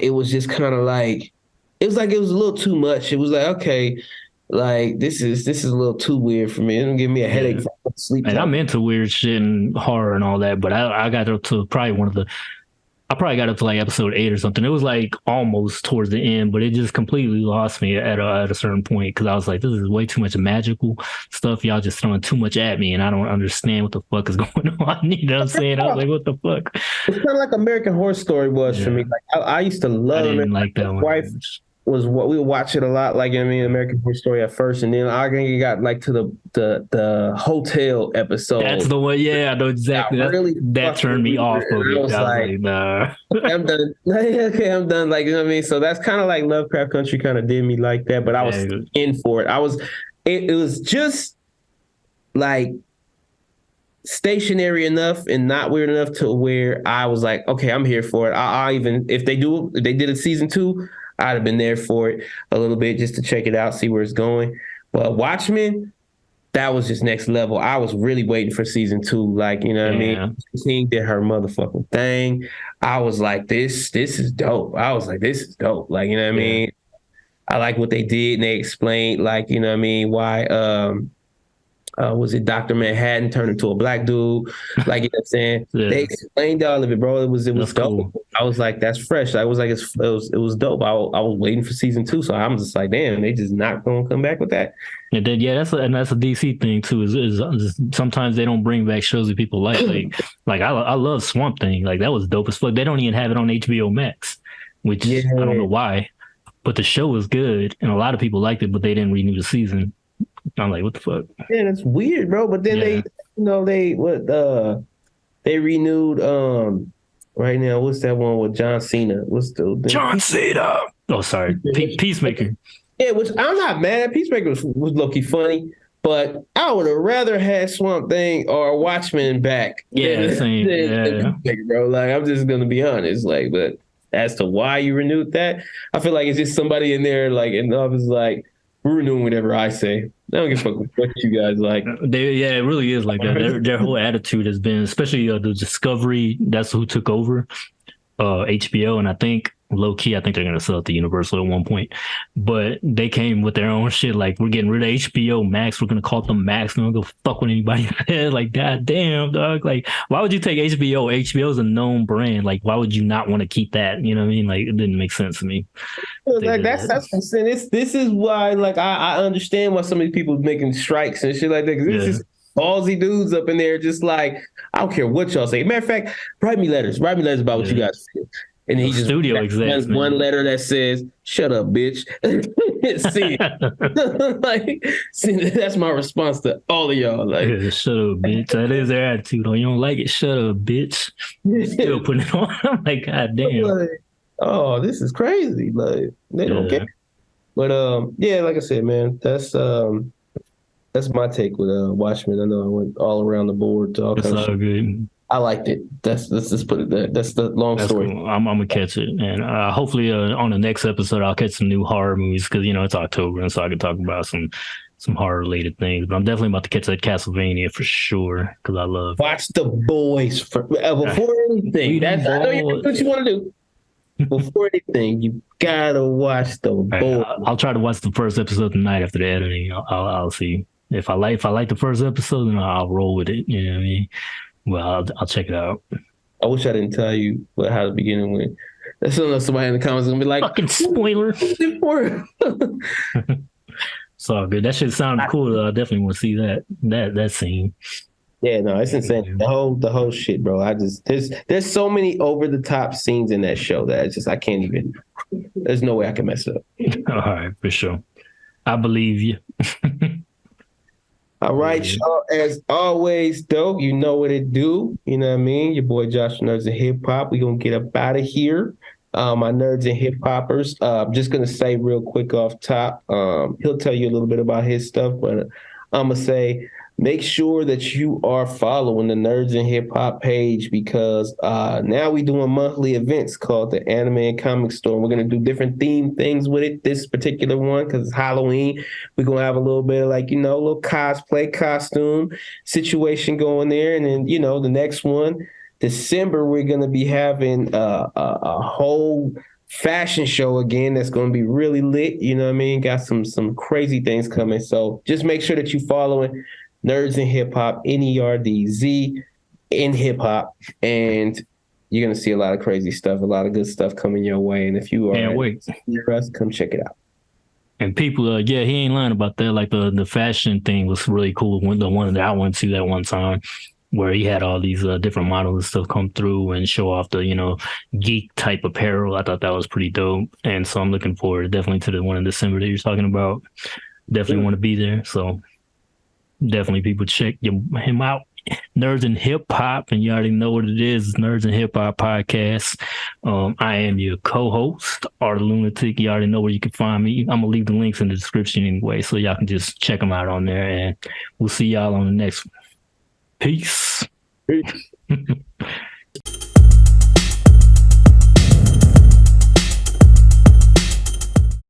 it was just kind of like, it was a little too much. It was like, okay, like this is a little too weird for me. It's gonna give me a headache for sleep. And I'm into weird shit and horror and all that, but I got up to probably I probably got up to like episode 8 or something. It was like almost towards the end, but it just completely lost me at a certain point because I was like, this is way too much magical stuff. Y'all just throwing too much at me, and I don't understand what the fuck is going on. You know what I'm saying? I was like, what the fuck? It's kind of like American Horror Story was for me. Like I used to love. I didn't like that one. Wife, was what we would watch it a lot, like I mean, American Horror Story at first, and then I think it got like to the hotel episode. That's the one. Yeah, I know exactly. That turned me off of it. I was like, nah. okay, I'm done. Okay, I'm done. Like, you know what I mean? So that's kind of like Lovecraft Country kind of did me like that, but I was in for it. It was just like stationary enough and not weird enough to where I was like, okay, I'm here for it. I even if they did a season 2, I'd have been there for it a little bit just to check it out, see where it's going. But Watchmen, that was just next level. I was really waiting for season 2. Like, you know what I mean? King did her motherfucking thing. I was like, this is dope. I was like, this is dope. Like, you know what I mean? I like what they did, and they explained, like, you know what I mean, why was it Dr. Manhattan turned into a black dude? Like, you know what I'm saying? Yeah. They explained all of it, bro. It was That's dope. cool. I was like, that's fresh. I was like, it was dope. I was waiting for season 2, so I'm just like, damn, they just not gonna come back with that. And then that's a DC thing too. Is sometimes they don't bring back shows that people like I love Swamp Thing. Like that was dope as fuck. They don't even have it on HBO Max, which I don't know why, but the show was good and a lot of people liked it, but they didn't renew the season. I'm like, what the fuck? Yeah, that's weird, bro. But then they renewed right now. What's that one with John Cena? What's the John Cena? Oh, sorry, Peacemaker. Yeah, which I'm not mad at. Peacemaker was low-key funny, but I would have rather had Swamp Thing or Watchmen back. Yeah, same. Than Peacemaker, bro. Like, I'm just gonna be honest. Like, but as to why you renewed that, I feel like it's just somebody in there, like in the office, like, we're renewing whatever I say. I don't give a fuck what you guys like. It really is like that. Their whole attitude has been, especially the Discovery. That's who took over HBO, and I think low key, I think they're gonna sell it to Universal at one point. But they came with their own shit. Like, we're getting rid of HBO Max. We're gonna call it the Max. We don't go fuck with anybody. Like, god damn, dog. Like, why would you take HBO? HBO is a known brand. Like, why would you not want to keep that? You know what I mean? Like, it didn't make sense to me. Like, that's what I'm saying. This is why, like, I understand why some of these people making strikes and shit like that. Because this is ballsy dudes up in there, just like, I don't care what y'all say. Matter of fact, write me letters about what you guys feel. And he just studio execs, one letter that says, "Shut up, bitch." See, like, see, that's my response to all of y'all. Like, shut up, bitch. That is their attitude. Oh, you don't like it? Shut up, bitch. Still putting it on. I'm like, god damn. Like, oh, this is crazy. Like, they don't care. But like I said, man, that's my take with Watchmen. I know I went all around the board to all kinds of shit. Good. I liked it. Let's just put it there. That's the long story. Cool. I'm gonna catch it, and hopefully on the next episode I'll catch some new horror movies because it's October, and so I can talk about some horror related things. But I'm definitely about to catch that Castlevania for sure because I love. Watch The Boys before anything. I know what you want to do. Before anything, you gotta watch The Boys. I'll try to watch the first episode tonight after the editing. I'll see if I like the first episode, then I'll roll with it. You know what I mean? Well, I'll check it out. I wish I didn't tell you how the beginning went. That's somebody in the comments is gonna be like, fucking spoiler. It's all good. That shit sounded cool. Though. I definitely want to see that scene. Yeah, no, it's insane. The whole shit, bro. There's so many over the top scenes in that show that it's just I can't even. There's no way I can mess it up. All right, for sure. I believe you. All right, y'all. As always, though, you know what it do. You know what I mean? Your boy Josh, Nerdz Hiphop. We gonna get up out of here. My nerds and hip hoppers. Just gonna say real quick off top. He'll tell you a little bit about his stuff, but I'm gonna say make sure that you are following the Nerdz and Hip Hop page because now we're doing monthly events called the Anime and Comic Store. We're going to do different theme things with it. This particular one, because it's Halloween, we're going to have a little bit of little cosplay costume situation going there. And then, the next one, December, we're going to be having a whole fashion show again that's going to be really lit. You know what I mean? Got some crazy things coming. So just make sure that you're following Nerdz and Hip Hop, NERDZ in hip hop, and you're gonna see a lot of crazy stuff, a lot of good stuff coming your way. And if you are near us, come check it out. And people, he ain't lying about that. Like the fashion thing was really cool. The one that I went to that one time, where he had all these different models and stuff come through and show off the, geek type apparel. I thought that was pretty dope. And so I'm looking forward definitely to the one in December that you're talking about. Definitely want to be there. So definitely people check him out. Nerds and Hip Hop, and you already know what it is. Nerds and Hip Hop podcast. I am your co-host, Art Lunatic. You already know where you can find me. I'm gonna leave the links in the description anyway, so y'all can just check them out on there. And we'll see y'all on the next one. Peace. Peace.